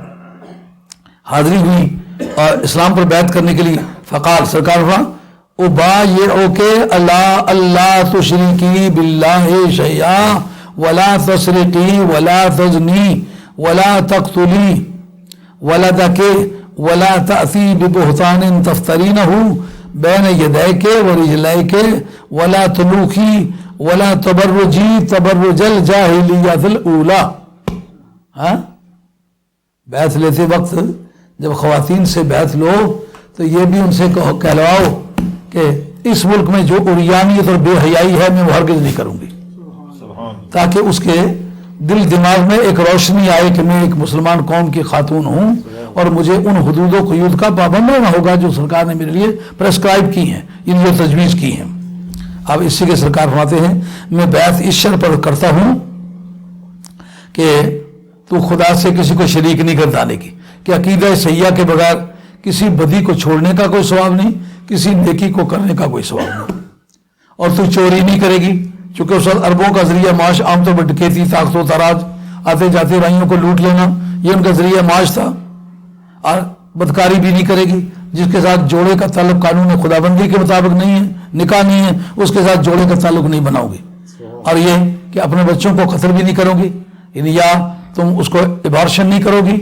Speaker 2: حاضری ہوئی اور اسلام پر بیعت کرنے کے لیے، فقال سرکار فرمایا ابایعک اللہ تشرکی باللہ شیئا ولا تسرقی ولا تزنی ولا تقتلی ولدک ولا تأتی ببہتان تفترینہ بین یدیک و رجلیک ولا تلوخی ولا تبرجی تبرج الجاہلیت الاولی. ہاں، بیعت لیتے وقت جب خواتین سے بیعت لو تو یہ بھی ان سے کہلواؤ کہ اس ملک میں جو عریانیت اور بے حیائی ہے میں وہ ہرگز نہیں کروں گی، تاکہ اس کے دل دماغ میں ایک روشنی آئے کہ میں ایک مسلمان قوم کی خاتون ہوں اور مجھے ان حدود و قیود کا پابند ہونا ہوگا جو سرکار نے میرے لیے پرسکرائب کی ہیں، ان جو تجویز کی ہیں. اب اسی کے سرکار فرماتے ہیں میں بیعت اس شرط پر کرتا ہوں کہ تو خدا سے کسی کو شریک نہیں گردانے کی، کہ عقیدہ صحیحہ کے بغیر کسی بدی کو چھوڑنے کا کوئی ثواب نہیں، کسی نیکی کو کرنے کا کوئی ثواب نہیں. اور تو چوری نہیں کرے گی، چونکہ اس وقت عربوں کا ذریعہ معاش عام طور پر ڈکیتی، طاقت و تاراج، آتے جاتے رائیوں کو لوٹ لینا، یہ ان کا ذریعہ معاش تھا. اور بدکاری بھی نہیں کرے گی، جس کے ساتھ جوڑے کا تعلق قانون خدابندی کے مطابق نہیں ہے، نکاح نہیں ہے، اس کے ساتھ جوڑے کا تعلق نہیں بناؤ گی. اور یہ کہ اپنے بچوں کو قتل بھی نہیں کرو گی، یعنی یا تم اس کو ابارشن نہیں کرو گی،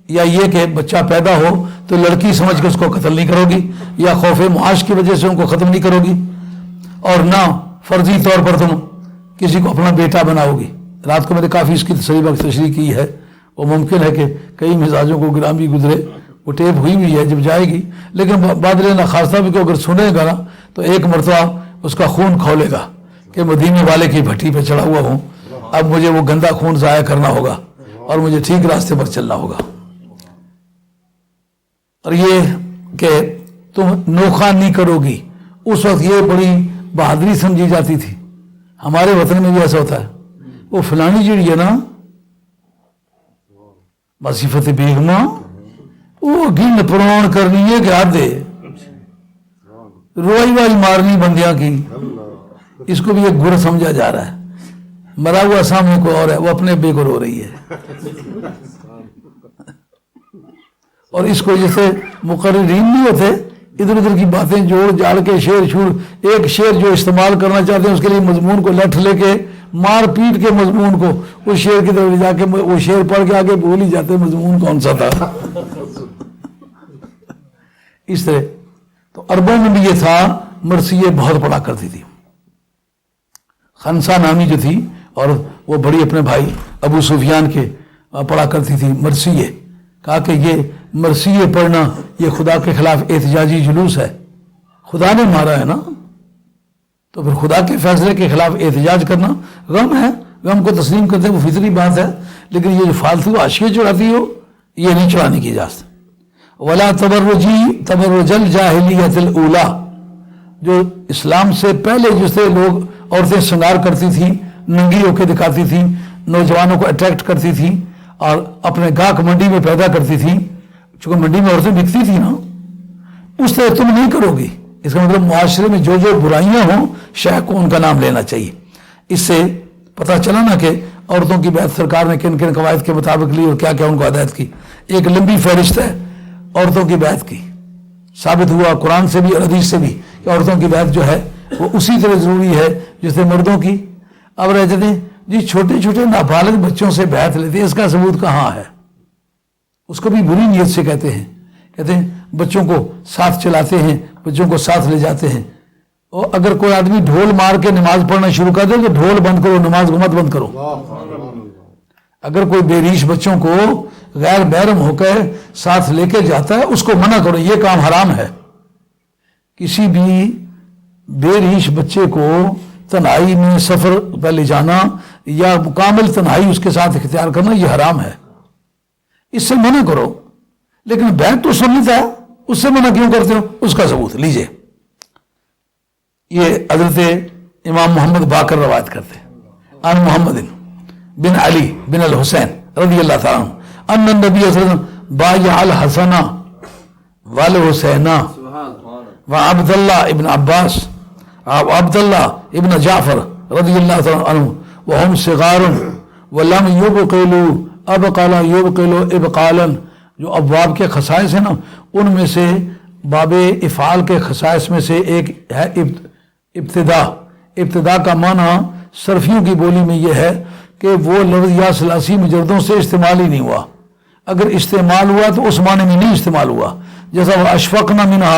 Speaker 2: یا یہ کہ بچہ پیدا ہو تو لڑکی سمجھ کے اس کو قتل نہیں کرو گی، یا خوف معاش کی وجہ سے ان کو ختم نہیں کرو گی، اور نہ فرضی طور پر تم کسی کو اپنا بیٹا بناؤ گی. رات کو میں نے کافی اس کی تشریح کی ہے، وہ ممکن ہے کہ کئی مزاجوں کو گرام بھی گزرے، وہ ٹیپ ہوئی بھی ہے جب جائے گی، لیکن بادل نخواستہ بھی کو اگر سنے گا نا تو ایک مرتبہ اس کا خون کھولے گا کہ مدینے والے کی بھٹی پہ چڑھا ہوا ہوں، اب مجھے وہ گندا خون ضائع کرنا ہوگا اور مجھے ٹھیک راستے پر چلنا ہوگا. اور یہ کہ تم نوخہ نہیں کرو گی، اس وقت یہ بڑی بہادری سمجھی جاتی تھی. ہمارے وطن میں بھی ایسا ہوتا ہے، وہ فلانی جیڑی ہے نا مصیفت بیگمہ، وہ گن پرون کرنی ہے کہ حد ہے، روئی وائی مارنی بندیاں کی. اس کو بھی ایک گر سمجھا جا رہا ہے. مرا ہوا سامنے کو اور ہے، وہ اپنے ابے کو رو رہی ہے. اور اس کو جیسے مقررین نہیں ہوتے، ادھر ادھر کی باتیں جوڑ جاڑ کے شعر شور، ایک شعر جو استعمال کرنا چاہتے ہیں اس کے لیے مضمون کو لٹھ لے کے مار پیٹ کے مضمون کو اس شعر کی طرف جا کے وہ شعر پڑھ کے آگے بھول ہی جاتے مضمون کون سا تھا. اس طرح تو عربوں میں بھی یہ تھا، مرثیے بہت پڑھا کرتی تھی. خنسا نامی جو تھی اور وہ بڑی اپنے بھائی ابو سفیان کے پڑھا کرتی تھی مرثیے. کہا کہ یہ مرثیے پڑھنا یہ خدا کے خلاف احتجاجی جلوس ہے، خدا نے مارا ہے نا، تو پھر خدا کے فیصلے کے خلاف احتجاج کرنا غم ہے، غم کو تسلیم کرتے وہ فطری بات ہے. لیکن یہ جو فالتو عاشقیں چڑھاتی ہو یہ نہیں چڑھانے کی اجازت. ولا تبرجی تبرج الجاہلیت الاولی، جو اسلام سے پہلے جس سے لوگ عورتیں سنگار کرتی تھیں، ننگی ہو کے دکھاتی تھیں، نوجوانوں کو اٹریکٹ کرتی تھیں اور اپنے گاہک منڈی میں پیدا کرتی تھیں، چونکہ منڈی میں عورتیں بکتی تھیں نا، اس طرح تم نہیں کرو گی. اس کا مطلب معاشرے میں جو جو برائیاں ہوں شیخ کو ان کا نام لینا چاہیے. اس سے پتہ چلا نا کہ عورتوں کی بیعت سرکار نے کن کن قواعد کے مطابق لی اور کیا کیا ان کو ہدایت کی. ایک لمبی فہرست ہے عورتوں کی بیعت کی، ثابت ہوا قرآن سے بھی اور حدیث سے بھی کہ عورتوں کی بیعت جو ہے وہ اسی طرح ضروری ہے جس سے مردوں کی. اب رہتے تھے جی چھوٹے چھوٹے نابالغ بچوں سے بیعت لیتے ہیں، اس کا ثبوت کہاں ہے؟ اس کو بھی بری نیت سے کہتے ہیں بچوں کو ساتھ چلاتے ہیں، بچوں کو ساتھ لے جاتے ہیں. اور اگر کوئی آدمی ڈھول مار کے نماز پڑھنا شروع کر دے تو ڈھول بند کرو، نماز کو مت بند کرو. اگر کوئی بے ریش بچوں کو غیر محرم ہو کر ساتھ لے کے جاتا ہے اس کو منع کرو، یہ کام حرام ہے. کسی بھی بے ریش بچے کو تنہائی میں سفر پر لے جانا یا مکمل تنہائی اس کے ساتھ اختیار کرنا یہ حرام ہے، اس سے منع کرو. لیکن بیعت تو سنت ہے، اس سے منع کیوں کرتے ہو؟ اس کا ثبوت لیجئے. یہ حضرت امام محمد باقر روایت کرتے ہیں عن محمد بن علی بن الحسین رضی اللہ تعالیٰ عنہ ان النبی صلی اللہ علیہ وسلم بایع الحسن والحسین وعبداللہ ابن عباس عبداللہ ابن جعفر رضی اللہ تعالیٰ عنہ وهم صغار ولم يبقلوا ابقالا يبقلوا ابقالا. جو ابواب کے خصائص ہیں نا ان میں سے باب افعال کے خصائص میں سے ایک ہے ابتدا. ابتدا کا معنی صرفیوں کی بولی میں یہ ہے کہ وہ لفظ یا ثلاثی مجردوں سے استعمال ہی نہیں ہوا. اگر استعمال ہوا تو اس معنی میں نہیں استعمال ہوا. جیسا وہ اشفقنا منہا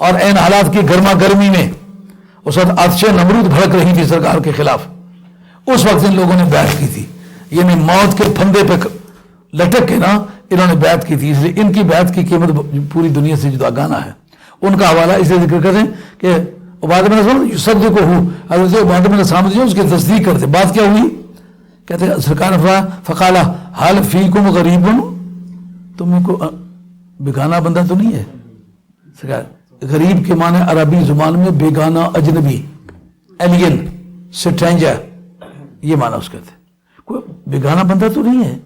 Speaker 2: اور این حالات کی گرما گرمی میں اس وقت آتش نمرود بھڑک رہی تھی سرکار کے خلاف، اس وقت ان لوگوں نے بیعت کی تھی، یعنی موت کے پھندے پہ لٹک کے نا انہوں نے بیعت کی تھی، اس لیے ان کی بیعت کی قیمت پوری دنیا سے جداگانہ ہے۔ ان کا حوالہ اس لیے ذکر کرتے ہیں کہ عبادہ بن صدق کو حضرت عبادہ بن صامت جو اس کی تصدیق کرتے۔ بات کیا ہوئی؟ کہتے ہیں سرکار نے فرمایا فقالا حال فیکم غریب، تم میں کو بیگانہ بندہ تو نہیں ہے؟ سرکار غریب کے معنی عربی زبان میں بیگانہ، اجنبی، ایلین، سٹرینجر، یہ معنی اس کہتے ہیں۔ کوئی بیگانہ بندہ تو نہیں ہے؟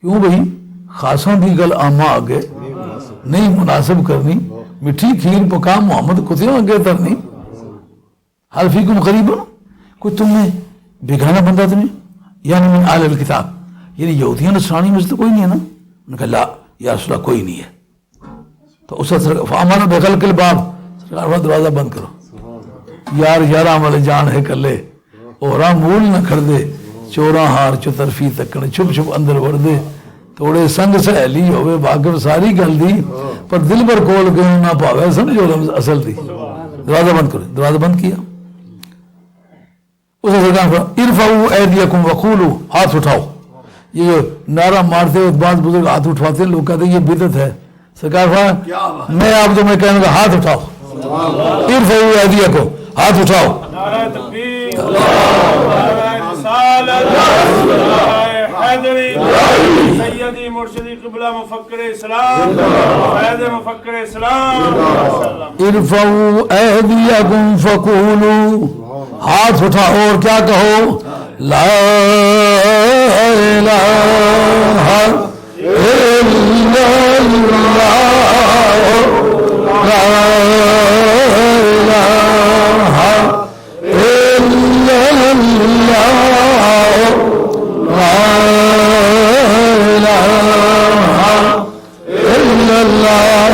Speaker 2: کیوں بھائی؟ خاصاں بھی گل آما آگے نہیں مناسب کرنی، میٹھی کھیر پکا محمد کتیوں آگے ترنی، حال فیکم غریب، کوئی تم میں بیگانہ بندہ تو نہیں؟ یعنی من اہل الکتاب، یعنی یہودیاں نصرانی میں سے تو کوئی نہیں ہے نا؟ انہوں نے کہا لا یا رسول اللہ کوئی نہیں ہے۔ تو اس وقت فامانا بغلق الباب، سرکار دروازہ بند کرو، یار یاراں والے جان ہے کلے، اوراں مول نہ کھڑ دے، چوراں ہار چترفی تکڑ، چھپ چھپ اندر وڑ دے، توڑے سنگ سہیلی ہوئے واقف ساری گل دی، پر دل پر کول گئے نہ پاوے سمجھو اصل دی۔ دروازہ بند کرو، دروازہ بند کیا۔ اسے سرکار ارفعوا ایدیکم وقولوا، ہاتھ اٹھاؤ۔ یہ جو نعرہ مارتے ہوئے بعض بزرگ ہاتھ اٹھواتے ہیں، لوگ کہتے ہیں یہ بدعت ہے۔ سرکار فرمایا میں آپ تمہیں کہنے لگا ہاتھ اٹھاؤ، ارفعوا ایدیکم، ہاتھ اٹھاؤ۔
Speaker 3: نعرہ تکبیر، نعرہ رسالت، حیدری، سیدی مرشدی قبلہ مفکر اسلام، فیض مفکر اسلام۔
Speaker 2: ارفعوا ایدیکم فقولوا، ہاتھ اٹھاؤ اور کیا کہو؟ لا الہ الا اللہ، لا الہ الا اللہ، لا الہ الا اللہ،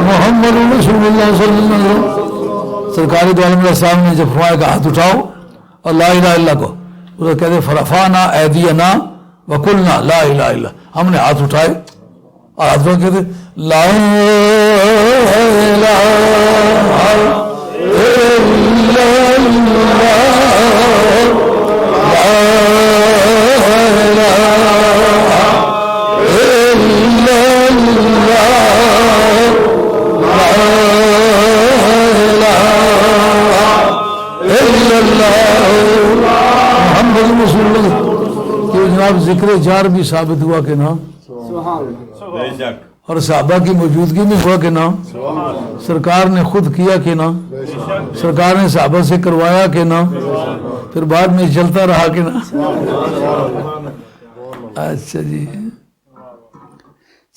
Speaker 2: محمد رسول اللہ صلی اللہ علیہ وسلم۔ سرکاری دو عالم علیہ السلام نے جب فرمایا کہ ہاتھ اٹھاؤ اور لا الہ الا کو، اسے کہتے ہیں فرفعنا ایدینا وقلنا لا الہ الا، ہم نے ہاتھ اٹھائے اور ہاتھ اٹھا کہتے لا الہ الا اللہ، لا الہ الا اللہ، محمد رسول اللہ۔ کہ جناب ذکر جار بھی ثابت ہوا کہ نام، اور صحابہ کی موجودگی میں ہوا کہ نام، سرکار نے خود کیا کہ نام، سرکار نے صحابہ سے کروایا کہ نام، پھر بعد میں چلتا رہا کہ نام۔ اچھا جی،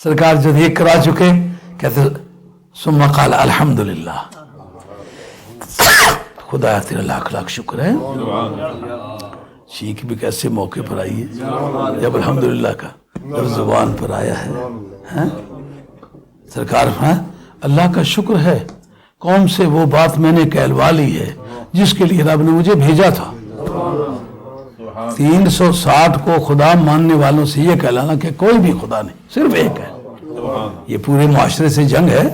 Speaker 2: سرکار جب یہ کرا چکے کہتے ثم قال الحمدللہ، خدا تیرا لاکھ لاکھ شکر ہے۔ چیخ بھی کیسے موقع پر آئی ہے جب الحمدللہ کا جب زبان پر آیا ہے۔ سرکار اللہ کا شکر ہے، قوم سے وہ بات میں نے کہلوا لی ہے جس کے لیے رب نے مجھے بھیجا تھا۔ 360 کو خدا ماننے والوں سے یہ کہلانا کہ کوئی بھی خدا نہیں، صرف ایک ہے، یہ پورے معاشرے سے جنگ ہے۔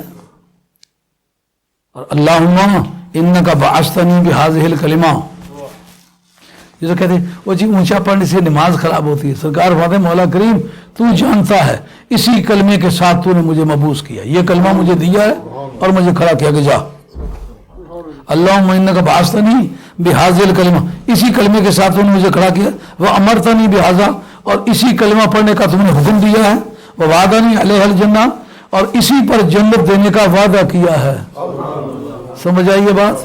Speaker 2: اور اللہم انکا بعثتنی بہذہ الکلمہ، جسے کہتے ہیں وہ جی اونچا پڑھنے سے نماز خراب ہوتی ہے، سرکار فرماتے ہیں مولا کریم تو جانتا ہے اسی کلمے کے ساتھ تو نے مجھے مبعوث کیا، یہ کلمہ مجھے دیا ہے اور مجھے کھڑا کیا کہ جا۔ اللہم انکا بعثتنی بہذہ الکلمہ، اسی کلمے کے ساتھ تو نے مجھے کھڑا کیا، وامرتنی بہذا، اور اسی کلمہ پڑھنے کا تم نے حکم دیا ہے، ووعدنی علیہ الجنہ، اور اسی پر جنت دینے کا وعدہ کیا ہے۔ سمجھ آئیے بات؟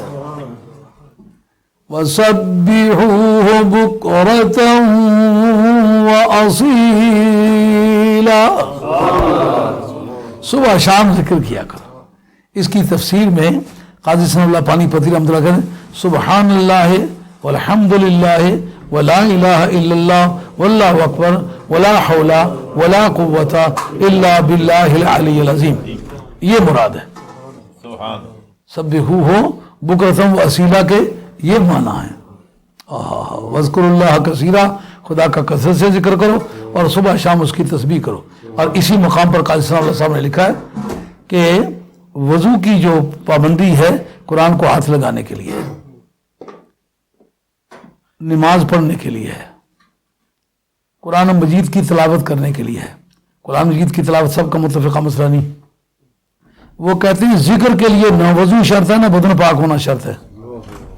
Speaker 2: وَسَبِّحُوهُ بُكْرَةً وَأَصِيلًا، صبح شام ذکر کیا کرو۔ اس کی تفسیر میں قاضی ثناء اللہ پانی پتی رحمۃ اللہ کہتے ہیں سبحان اللہ والحمد للہ ولا الہ الا اللہ واللہ اکبر ولا حول ولا قوت الا باللہ العلی العظیم، یہ مراد ہے۔ سبحوہ بکرۃ واصیلا کے یہ معنی ہے۔ وذکر اللہ کثیرا، خدا کا کثرت سے ذکر کرو اور صبح شام اس کی تسبیح کرو۔ اور اسی مقام پر قاضی ثناء اللہ صاحب نے لکھا ہے کہ وضو کی جو پابندی ہے قرآن کو ہاتھ لگانے کے لیے ہے، نماز پڑھنے کے لیے ہے، قرآن مجید کی تلاوت کرنے کے لیے ہے۔ قرآن مجید کی تلاوت سب کا متفقہ مسئلہ نہیں۔ وہ کہتے ہیں ذکر کے لیے نہ وضو شرط ہے نہ بدن پاک ہونا شرط ہے۔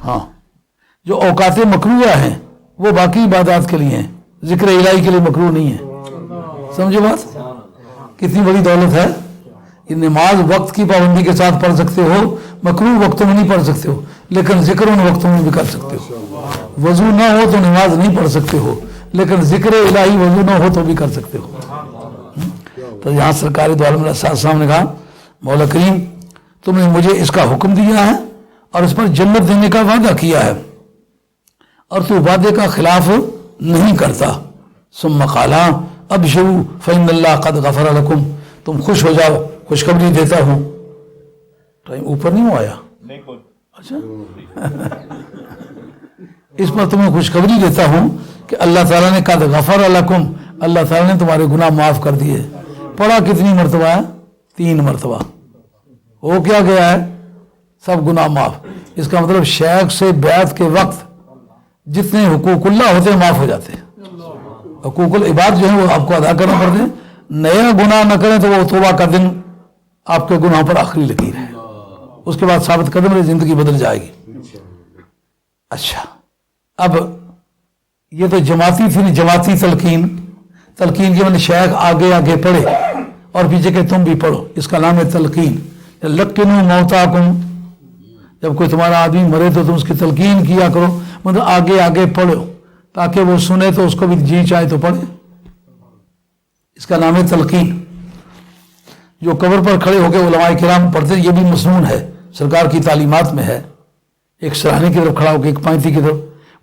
Speaker 2: ہاں، جو اوقات مکروہ ہیں وہ باقی عبادات کے لیے ہیں، ذکر الہی کے لیے مکروہ نہیں ہے۔ سمجھے بات؟ کتنی بڑی دولت ہے۔ یہ نماز وقت کی پابندی کے ساتھ پڑھ سکتے ہو، مکروہ وقتوں میں نہیں پڑھ سکتے ہو، لیکن ذکر ان وقتوں میں بھی کر سکتے ہو۔ وضو نہ ہو تو نماز نہیں پڑھ سکتے ہو، لیکن ذکر الہی وضو نہ ہو تو بھی کر سکتے ہو۔ تو یہاں سرکار دو عالم علیہ السلام نے کہا مولا کریم تم نے مجھے اس کا حکم دیا ہے اور اس پر جنت دینے کا وعدہ کیا ہے اور تو وعدے کا خلاف نہیں کرتا۔ ثم قالا ابشروا فإن اللہ قد غفر لکم، تم خوش ہو جاؤ، خوشخبری دیتا ہوں۔ ٹائم اوپر نہیں ہو آیا؟ اچھا، اس پر تمہیں خوشخبری دیتا ہوں کہ اللہ تعالیٰ نے قد غفر لکم، اللہ تعالیٰ نے تمہارے گناہ معاف کر دیے۔ پڑھا کتنی مرتبہ ہے؟ 3 مرتبہ۔ ہو کیا گیا ہے؟ سب گناہ معاف۔ اس کا مطلب شیخ سے بیعت کے وقت جتنے حقوق اللہ ہوتے ہیں معاف ہو جاتے ہیں۔ حقوق العباد جو ہیں وہ آپ کو ادا کرنا پڑتے ہیں۔ نیا گناہ نہ کریں تو وہ توبہ کا دن آپ کے گناہ پر آخری لکیر ہے، اس کے بعد ثابت قدم رہے، زندگی بدل جائے گی۔ اچھا، اب یہ تو جماعتی تھی، جماعتی تلقین کے معنی شیخ آگے آگے پڑھے اور پیچھے کہ تم بھی پڑھو، اس کا نام ہے تلقین۔ لقنوا موتاکم، جب کوئی تمہارا آدمی مرے تو تم اس کی تلقین کیا کرو، مطلب آگے آگے پڑھو تاکہ وہ سنے تو اس کو بھی جی چاہے تو پڑھے، اس کا نام ہے تلقین۔ جو قبر پر کھڑے ہو کے علماء کرام پڑھتے ہیں یہ بھی مسنون ہے، سرکار کی تعلیمات میں ہے۔ ایک سرہانے کی طرف کھڑا ہو کے ایک پائنتی کی طرف،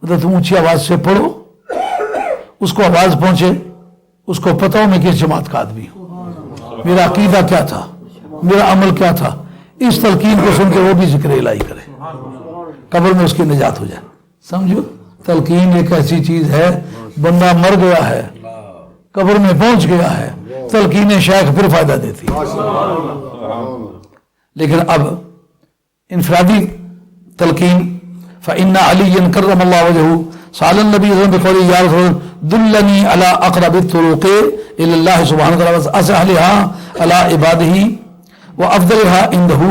Speaker 2: مطلب تم اونچی آواز سے پڑھو، اس کو آواز پہنچے، اس کو پتہ ہو میں کس جماعت کا آدمی ہوں، میرا عقیدہ کیا تھا، میرا عمل کیا تھا۔ اس تلقین کو سن کے وہ بھی ذکر الہی کرے، قبر میں اس کی نجات ہو جائے۔ سمجھو، تلقین ایک ایسی چیز ہے، بندہ مر گیا ہے، قبر میں پہنچ گیا ہے، تلقین شیخ پھر فائدہ دیتی ہے۔ لیکن اب انفرادی تلقین، فإن علی کرم اللہ وجہہ سأل النبی صلی اللہ علیہ وسلم بقوله یا رسول اللہ دلنی علی اقرب الطرق الی اللہ سبحانہ وتعالی واسهلها علی عباده وافضلها عنده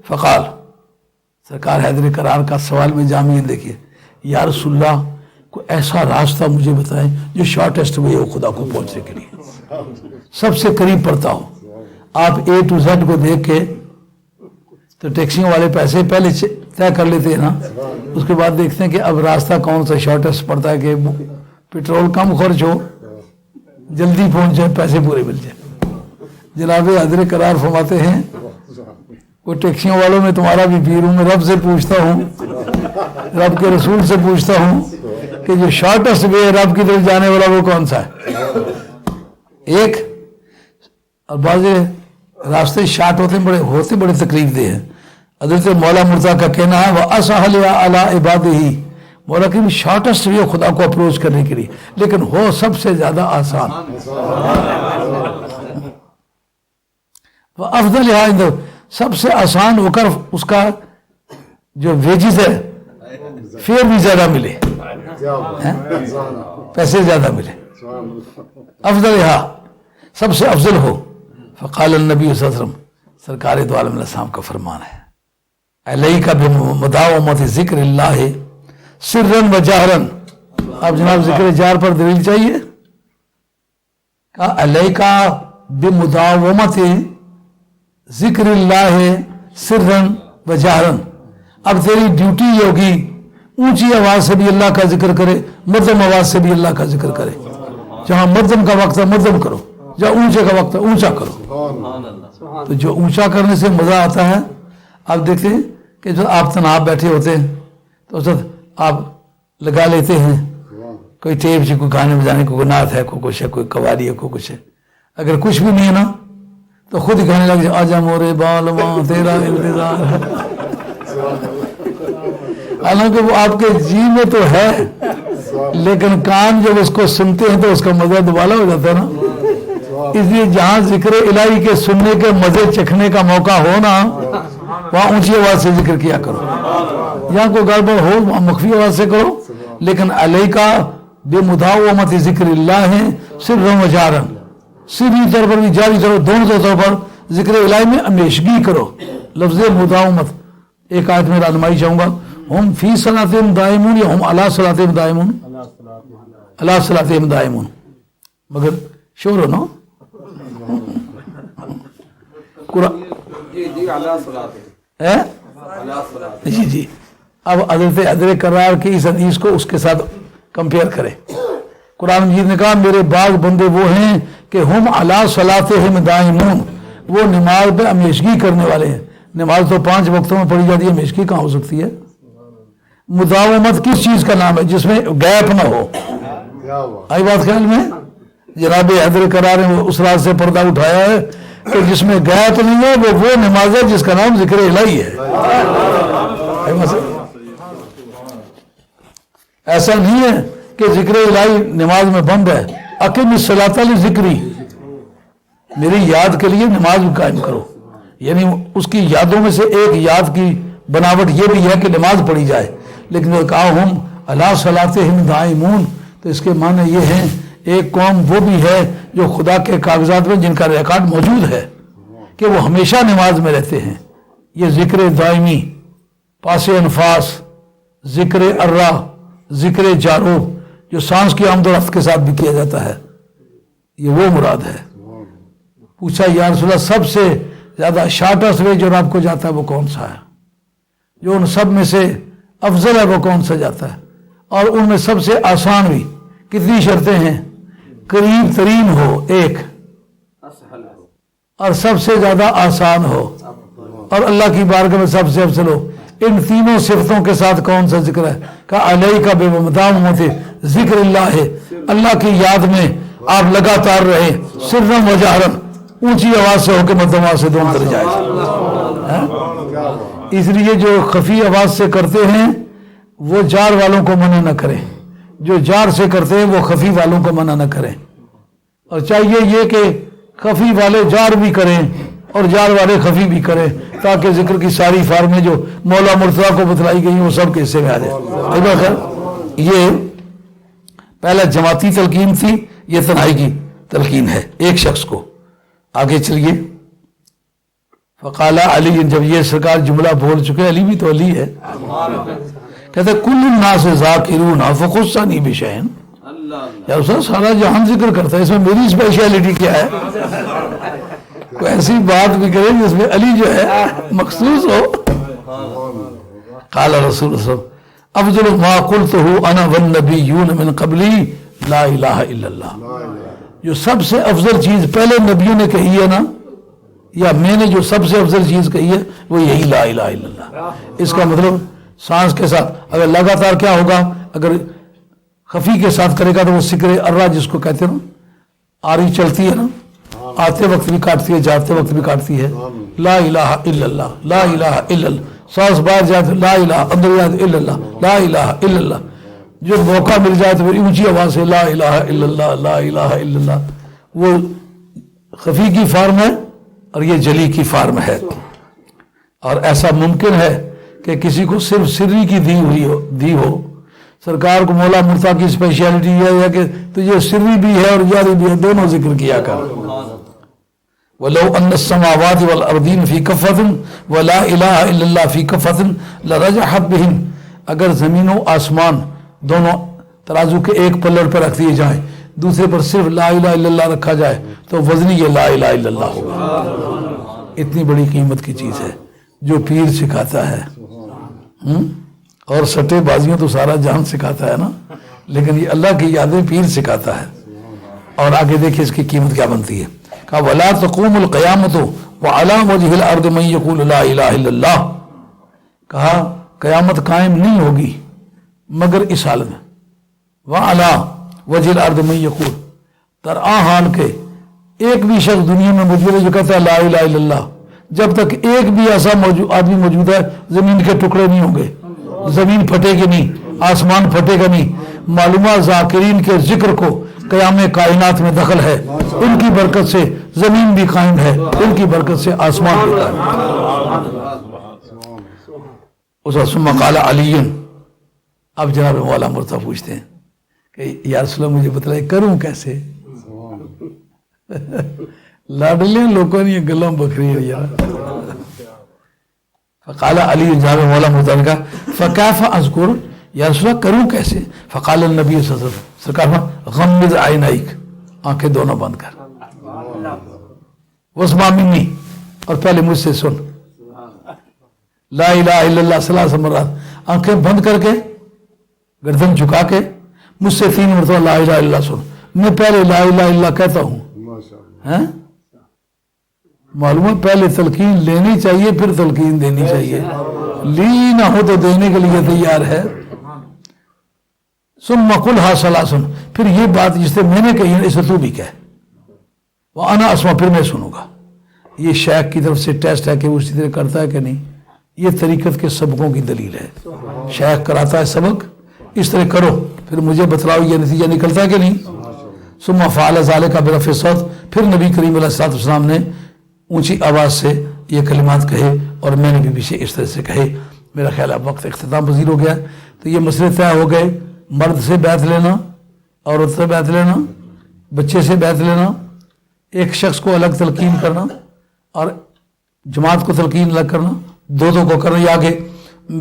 Speaker 2: فقال، سرکار حیدر کرار کا سوال میں جامع دیکھیے، یا رسول اللہ کوئی ایسا راستہ مجھے بتائیں جو شارٹیسٹ وے ہو خدا کو پہنچنے کے لیے، سب سے قریب پڑتا ہو۔ آپ اے ٹو زیڈ کو دیکھ کے تو ٹیکسیوں والے پیسے پہلے طے کر لیتے ہیں نا، اس کے بعد دیکھتے ہیں کہ اب راستہ کون سا شارٹیسٹ پڑتا ہے کہ پیٹرول کم خرچ ہو، جلدی پہنچ جائے، پیسے پورے مل جائیں۔ جناب حضرت قرار فرماتے ہیں وہ ٹیکسیوں والوں میں تمہارا بھی پیر ہوں، میں رب سے پوچھتا ہوں، رب کے رسول سے پوچھتا ہوں کہ جو شارٹیسٹ وے رب کی طرف جانے والا وہ کون سا ہے؟ ایک اور بعض راستے شارٹ ہوتے بڑے تکلیف دہ ہیں۔ حضرت مولا مرزا کا کہنا ہے وَأَسْهَلُ عَلَىٰ عِبَادِهِ، مولا کہ شارٹیسٹ وے خدا کو اپروچ کرنے کے لیے، لیکن ہو سب سے زیادہ آسان۔ وَأَفْضَلُهَا عِندَهُ، سب سے آسان ہو کر اس کا جو ویجز ہے فیئر بھی زیادہ ملے، پیسے زیادہ ملے، افضلها سب سے افضل ہو۔ فقال النبی صلی اللہ علیہ وسلم، سرکار دو عالم علیہ السلام کا فرمان ہے، علیک بمداومت ذکر اللہ سرا و جہرا۔ اب جناب ذکر جار پر دلیل چاہیے، کہا علیک بمداومت ذکر اللہ سرا و جہرا۔ اب تیری ڈیوٹی یہ ہوگی اونچی آواز سے بھی اللہ کا ذکر کرے، مدھم آواز سے بھی اللہ کا ذکر کرے۔ جہاں مدھم کا وقت ہے مدھم کرو، جہاں اونچے کا وقت ہے اونچا کرو۔ تو جو اونچا کرنے سے مزہ آتا ہے، آپ دیکھتے ہیں کہ جو آپ تنہا بیٹھے ہوتے ہیں تو اس وقت آپ لگا لیتے ہیں کوئی ٹیپ سے، کوئی گانے بجانے کو، کوئی نعت ہے، کوئی کچھ ہے، کوئی قوالی ہے، کوئی کچھ ہے۔ اگر کچھ بھی نہیں ہے نا تو خود ہی گانے لگ جائے، آجا مورے بالواں تیرا انتظار ہے۔ حالانکہ وہ آپ کے جی میں تو ہے، لیکن کان جب اس کو سنتے ہیں تو اس کا مزہ دوبالا ہو جاتا ہے نا۔ اس لیے جہاں ذکر الہی کے سننے کے مزے چکھنے کا موقع ہو نا وہاں اونچی آواز سے ذکر کیا کرو، یہاں کوئی گڑبڑ ہو وہاں مخفی آواز سے کرو، لیکن علیکا بے مداومت ذکر اللہ ہے سرا و جہرا، سری طور پر بھی جاری طور پر، دونوں طور پر ذکر الہی میں ہمیشگی کرو۔ لفظ مداومت ایک آیت میں رہنمائی چاہوں گا، ہم فی صلاتہم دائمون یا ہم علی صلاتہم دائمون، علی صلاتہم دائمون، مگر شور ہو نا جی جی۔ اب حضرت کرار کی اس حدیث کو اس کے ساتھ کمپیئر کریں۔ قرآن مجید نے کہا میرے بعض بندے وہ ہیں کہ ہم علی صلاتہم دائمون، وہ نماز پہ ہمیشگی کرنے والے ہیں۔ نماز تو 5 وقتوں میں پڑھی جاتی ہے، ہمیشگی کہاں ہو سکتی ہے؟ مداومت کس چیز کا نام ہے؟ جس میں گیپ نہ ہو۔ آئی بات خیال میں؟ جناب حیدر کرار نے اس راز سے پردہ اٹھایا ہے کہ جس میں گیپ نہیں ہے وہ نماز ہے جس کا نام ذکر الہی ہے۔ ایسا نہیں ہے کہ ذکر الہی نماز میں بند ہے۔ اقم الصلاۃ لذکری، میری یاد کے لیے نماز بھی قائم کرو، یعنی اس کی یادوں میں سے ایک یاد کی بناوٹ یہ بھی ہے کہ نماز پڑھی جائے، لیکن وہ کہا ہم علی صلاتہم دائمون، تو اس کے معنی یہ ہیں ایک قوم وہ بھی ہے جو خدا کے کاغذات میں جن کا ریکارڈ موجود ہے کہ وہ ہمیشہ نماز میں رہتے ہیں۔ یہ ذکر دائمی، پاس انفاس، ذکر ارہ، ذکر جارو، جو سانس کی آمد و رفت کے ساتھ بھی کیا جاتا ہے، یہ وہ مراد ہے۔ پوچھا یا رسول اللہ سب سے زیادہ شارٹسٹ وے جو رب کو جاتا ہے وہ کون سا ہے؟ جو ان سب میں سے افضل ہے وہ کون سا جاتا ہے؟ اور ان میں سب سے آسان بھی کتنی شرطیں ہیں؟ قریب ترین ہو ایک، اور سب سے زیادہ آسان ہو، اور اللہ کی بارگاہ میں سب سے افضل ہو۔ ان تینوں صفتوں کے ساتھ کون سا ذکر ہے؟ کہا علیکا بے مداومت ذکر اللہ ہے، اللہ کی یاد میں آپ لگاتار رہے، سرًا و جہرًا، اونچی آواز سے ہو کے مدھم آواز سے دونوں طرح جائز۔ اس لیے جو خفی آواز سے کرتے ہیں وہ جار والوں کو منع نہ کریں، جو جار سے کرتے ہیں وہ خفی والوں کو منع نہ کریں، اور چاہیے یہ کہ خفی والے جار بھی کریں اور جار والے خفی بھی کریں، تاکہ ذکر کی ساری فارمیں جو مولا مرتضیٰ کو بتلائی گئی ہیں وہ سب کے حصے میں آ جائے۔ خیر یہ پہلا جماعتی تلقین تھی، یہ تنہائی کی تلقین ہے ایک شخص کو۔ آگے چلیے، فقال علی، جب یہ سرکار جملہ بول چکے، علی بھی تو علی ہے، کہتے کل الناس ذاکرون فخصنی بشیء، یا استاد سارا جہان ذکر کرتا ہے، اس میں میری اسپیشلٹی کیا ہے؟ کوئی ایسی بات بھی کرے جس میں علی جو ہے مخصوص ہو۔ قال رسول اللہ افضل ما قلته انا والنبیون من قبلی لا الہ الا اللہ، جو سب سے افضل چیز پہلے نبیوں نے کہی ہے نا، یا میں نے جو سب سے افضل چیز کہی ہے وہ یہی لا الہ الا اللہ۔ اس کا مطلب سانس کے ساتھ اگر لگاتار کیا ہوگا، اگر خفی کے ساتھ کرے گا تو وہ ذکر ارہ جس کو کہتے ہیں نا، آری چلتی ہے نا، آتے وقت بھی کاٹتی ہے، جاتے وقت بھی کاٹتی ہے، لا الہ الا اللہ، لا الہ الا اللہ، سانس باہر جائے تو لا الہ، اندر جائے الا اللہ، لا الہ الا اللہ، جو موقع مل جائے تو اونچی آواز سے لا الہ الا اللہ، لا الہ الا اللہ۔ وہ خفی کی فارم ہے اور یہ جلی کی فارم ہے، اور ایسا ممکن ہے کہ کسی کو صرف سری کی دی ہو۔ سرکار کو مولا مرتضیٰ کی اسپیشلٹی یہ ہے کہ تجھے سری بھی ہے اور جاری بھی ہے، دونوں ذکر کیا کر۔ وَلَوْ أَنَّ السَّمَاوَاتِ وَالْأَرْضِينَ فِي كَفَّةٍ وَلَا إِلَهَ إِلَّا اللَّهُ فِي كَفَّةٍ لَرَجَحَتْ بِهِمْ، اگر زمین و آسمان دونوں ترازو کے ایک پلڑ پر رکھ دیے جائیں، دوسرے پر صرف لا الہ الا اللہ رکھا جائے تو وزنی یہ لا الہ الا اللہ ہوگا۔ اتنی بڑی قیمت کی چیز ہے جو پیر سکھاتا ہے، اور سٹے بازیوں تو سارا جہان سکھاتا ہے نا، لیکن یہ اللہ کی یادیں پیر سکھاتا ہے۔ اور آگے دیکھیں اس کی قیمت کیا بنتی ہے۔ کہا وَلَا تَقُومُ الْقِيَامَةُ وَعَلَىٰ وَجْهِ الْأَرْضِ مَن يَقُولُ لَا إِلَٰهَ إِلَّا اللَّهُ، کہا قیامت قائم نہیں ہوگی مگر اس حال میں، وَعَلَىٰ وَجْهِ الْأَرْضِ مَن يَقُولُ، در حال کے ایک بھی شخص دنیا میں موجود ہے جو کہتا ہے لا الہ الا اللہ، جب تک ایک بھی ایسا آدمی موجود ہے زمین کے ٹکڑے نہیں ہوں گے، زمین پھٹے گی نہیں، آسمان پھٹے گا نہیں۔ معلومہ ذاکرین کے ذکر کو قیام کائنات میں دخل ہے، ان کی برکت سے زمین بھی قائم ہے، ان کی برکت سے آسمان بھی قائم ہے۔ اس وقت ثم قال علی، اب جناب مولا مرتضیٰ پوچھتے ہیں کہ یا رسول اللہ مجھے بتلائے کروں کیسے؟ لاڈلے لوگوں نے یہ گلوں بکری ہے یار۔ فقال علی، جناب مولا مرتضیٰ نے کہا فکیف اذکر، یا رسول اللہ کروں کیسے؟ فقال النبی صلی اللہ علیہ وسلم، سرکار غمض عینیک، آنکھیں دونوں بند کر، واسمع منی، اور پہلے مجھ سے سن، لا الہ الا اللہ ثلاث مرات، آنکھیں بند کر کے گردن جھکا کے مجھ سے 3 مرتبہ لا الہ الا اللہ سن۔ میں پہلے لا الہ الا اللہ کہتا ہوں، معلوم ہے پہلے تلقین لینی چاہیے پھر تلقین دینی چاہیے، لی نہ ہو تو دینے کے لیے تیار ہے۔ ثم قلها ثلاثا، پھر یہ بات جس سے میں نے کہی ہے اسے تو بھی کہہ، وانا اسمع، پھر میں سنوں گا۔ یہ شیخ کی طرف سے ٹیسٹ ہے کہ وہ اسی طرح کرتا ہے کہ نہیں، یہ طریقت کے سبقوں کی دلیل ہے۔ شیخ کراتا ہے سبق، اس طرح کرو، پھر مجھے بتلاؤ یہ نتیجہ نکلتا ہے کہ نہیں۔ ثم فعل ذلك برفع الصوت، پھر نبی کریم علیہ الصلوۃ والسلام نے اونچی آواز سے یہ کلمات کہے اور میں نے بھی پیچھے اس طرح سے کہے۔ میرا خیال اب وقت اختتام پذیر ہو گیا، تو یہ مسئلے طے ہو گئے، مرد سے بیعت لینا، عورت سے بیعت لینا، بچے سے بیعت لینا، ایک شخص کو الگ تلقین کرنا اور جماعت کو تلقین الگ کرنا، دو کو کرنا۔ یہ آگے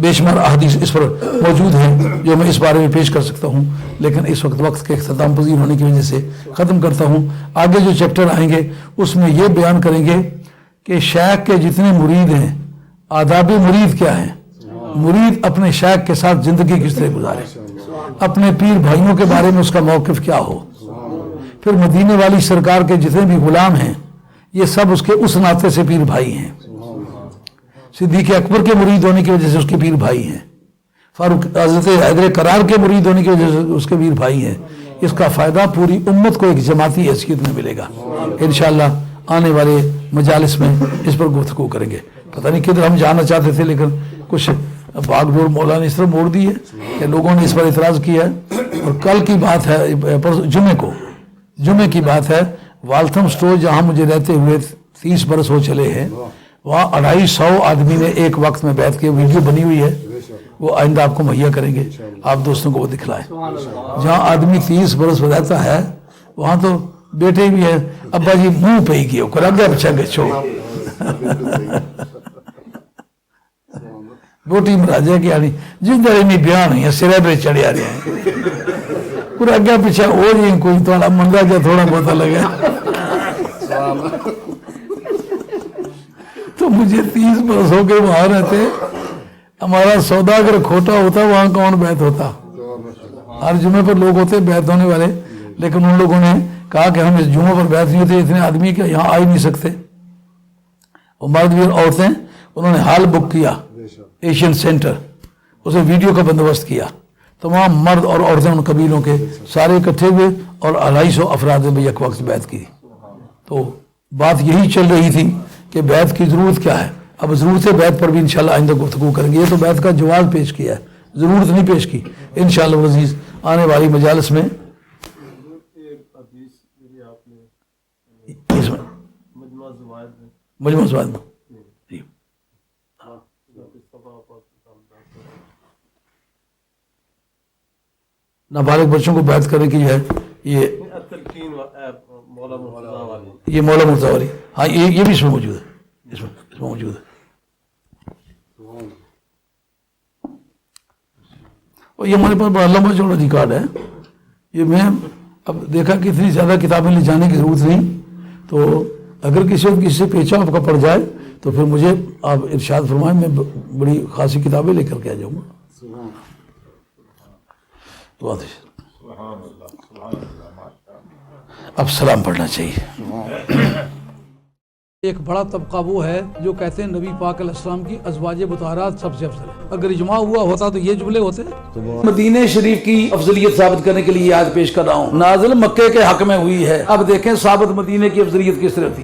Speaker 2: بے شمار احادیث اس پر موجود ہیں جو میں اس بارے میں پیش کر سکتا ہوں، لیکن اس وقت کے اختتام پذیر ہونے کی وجہ سے ختم کرتا ہوں۔ آگے جو چیپٹر آئیں گے اس میں یہ بیان کریں گے کہ شیخ کے جتنے مرید ہیں، آداب مرید کیا ہیں، مرید اپنے شیخ کے ساتھ زندگی کس طرح گزارے، اپنے پیر بھائیوں کے بارے میں اس کا موقف کیا ہو، پھر مدینے والی سرکار کے جتنے بھی غلام ہیں یہ سب اس کے اس ناطے سے پیر بھائی ہیں، صدیق اکبر کے مرید ہونے کی وجہ سے اس کے پیر بھائی ہیں، فاروق حضرت حیدر کرار کے مرید ہونے کی وجہ سے اس کے پیر بھائی ہیں۔ اس کا فائدہ پوری امت کو ایک جماعتی حیثیت میں ملے گا۔ انشاءاللہ آنے والے مجالس میں اس پر گفتگو کریں گے۔ پتہ نہیں کدھر ہم جانا چاہتے تھے لیکن کچھ بھاگ ڈور مولا نے اس طرح موڑ دی ہے کہ لوگوں نے اس پر اعتراض کیا ہے۔ اور کل کی بات ہے، جمعے کی بات ہے، والتھم سٹور جہاں مجھے رہتے ہوئے 30 برس ہو چلے ہیں، وہاں 250 آدمی نے ایک وقت میں بیعت کی، ویڈیو بنی ہوئی ہے، وہ آئندہ آپ کو مہیا کریں گے، آپ دوستوں کو وہ دکھلائیں۔ جہاں آدمی 30 برس رہتا ہے وہاں تو بیٹے بھی ہیں، ابا جی منہ پہ ہی کیا کر آگے بچا کے چھوڑ بوٹی مراجہ کی آنی جن در انہی بیان ہیں سرے پہ چڑھے آ رہے ہیں پورا آگے پیچھے ہو رہی ہیں، کوئی تو منگا کیا تھوڑا بہت لگا تو مجھے 30 برس ہو کے وہاں رہتے، ہمارا سودا اگر کھوٹا ہوتا وہاں کون بیعت ہوتا؟ ہر جمعے پر لوگ ہوتے بیعت ہونے والے، لیکن ان لوگوں نے کہا کہ ہم اس جمعہ پر بیعت نہیں ہوتے، اتنے آدمی کہ یہاں آ ہی نہیں سکتے۔ وہ مرد بھی اور عورتیں، انہوں نے ہال بک کیا ایشین سینٹر، اسے ویڈیو کا بندوبست کیا، تمام مرد اور عورتیں ان قبیلوں کے سارے اکٹھے ہوئے اور 250 افراد نے بھی یک وقت بیعت کی۔ تو بات یہی چل رہی تھی کہ بیعت کی ضرورت کیا ہے۔ اب ضرورت بیعت پر بھی انشاءاللہ آئندہ گفتگو کریں گے۔ یہ تو بیعت کا جواز پیش کیا ہے، ضرورت نہیں پیش کی۔ انشاءاللہ عزیز آنے والی مجالس میں مجموعہ زوائد میں جی نابالغ بچوں کو بیعت کرنے کی ہے، یہ مولا مرتضیٰ والی، ہاں یہ بھی اس میں موجود ہے، اس میں موجود ہے۔ اور یہ ہمارے پاس بڑا لمبا چوڑا ریکارڈ ہے، یہ میں اب دیکھا کہ اتنی زیادہ کتابیں لے جانے کی ضرورت نہیں، تو اگر کسی وقت کسی سے پیچھا آپ کا پڑ جائے تو پھر مجھے آپ ارشاد فرمائیں، میں بڑی خاصی کتابیں لے کر کے آ جاؤں گا۔ تو اب سلام پڑھنا چاہیے۔ ایک بڑا طبقہ وہ ہے جو کہتے ہیں نبی پاک علیہ السلام کی ازواج مطہرات سب سے افضل ہے۔ اگر اجماع ہوا ہوتا تو یہ جملے ہوتے۔ مدینہ شریف کی افضلیت ثابت کرنے کے لیے آج پیش کر رہا ہوں، نازل مکے کے حق میں ہوئی ہے، اب دیکھیں ثابت مدینہ کی افضلیت کس طرح تھی۔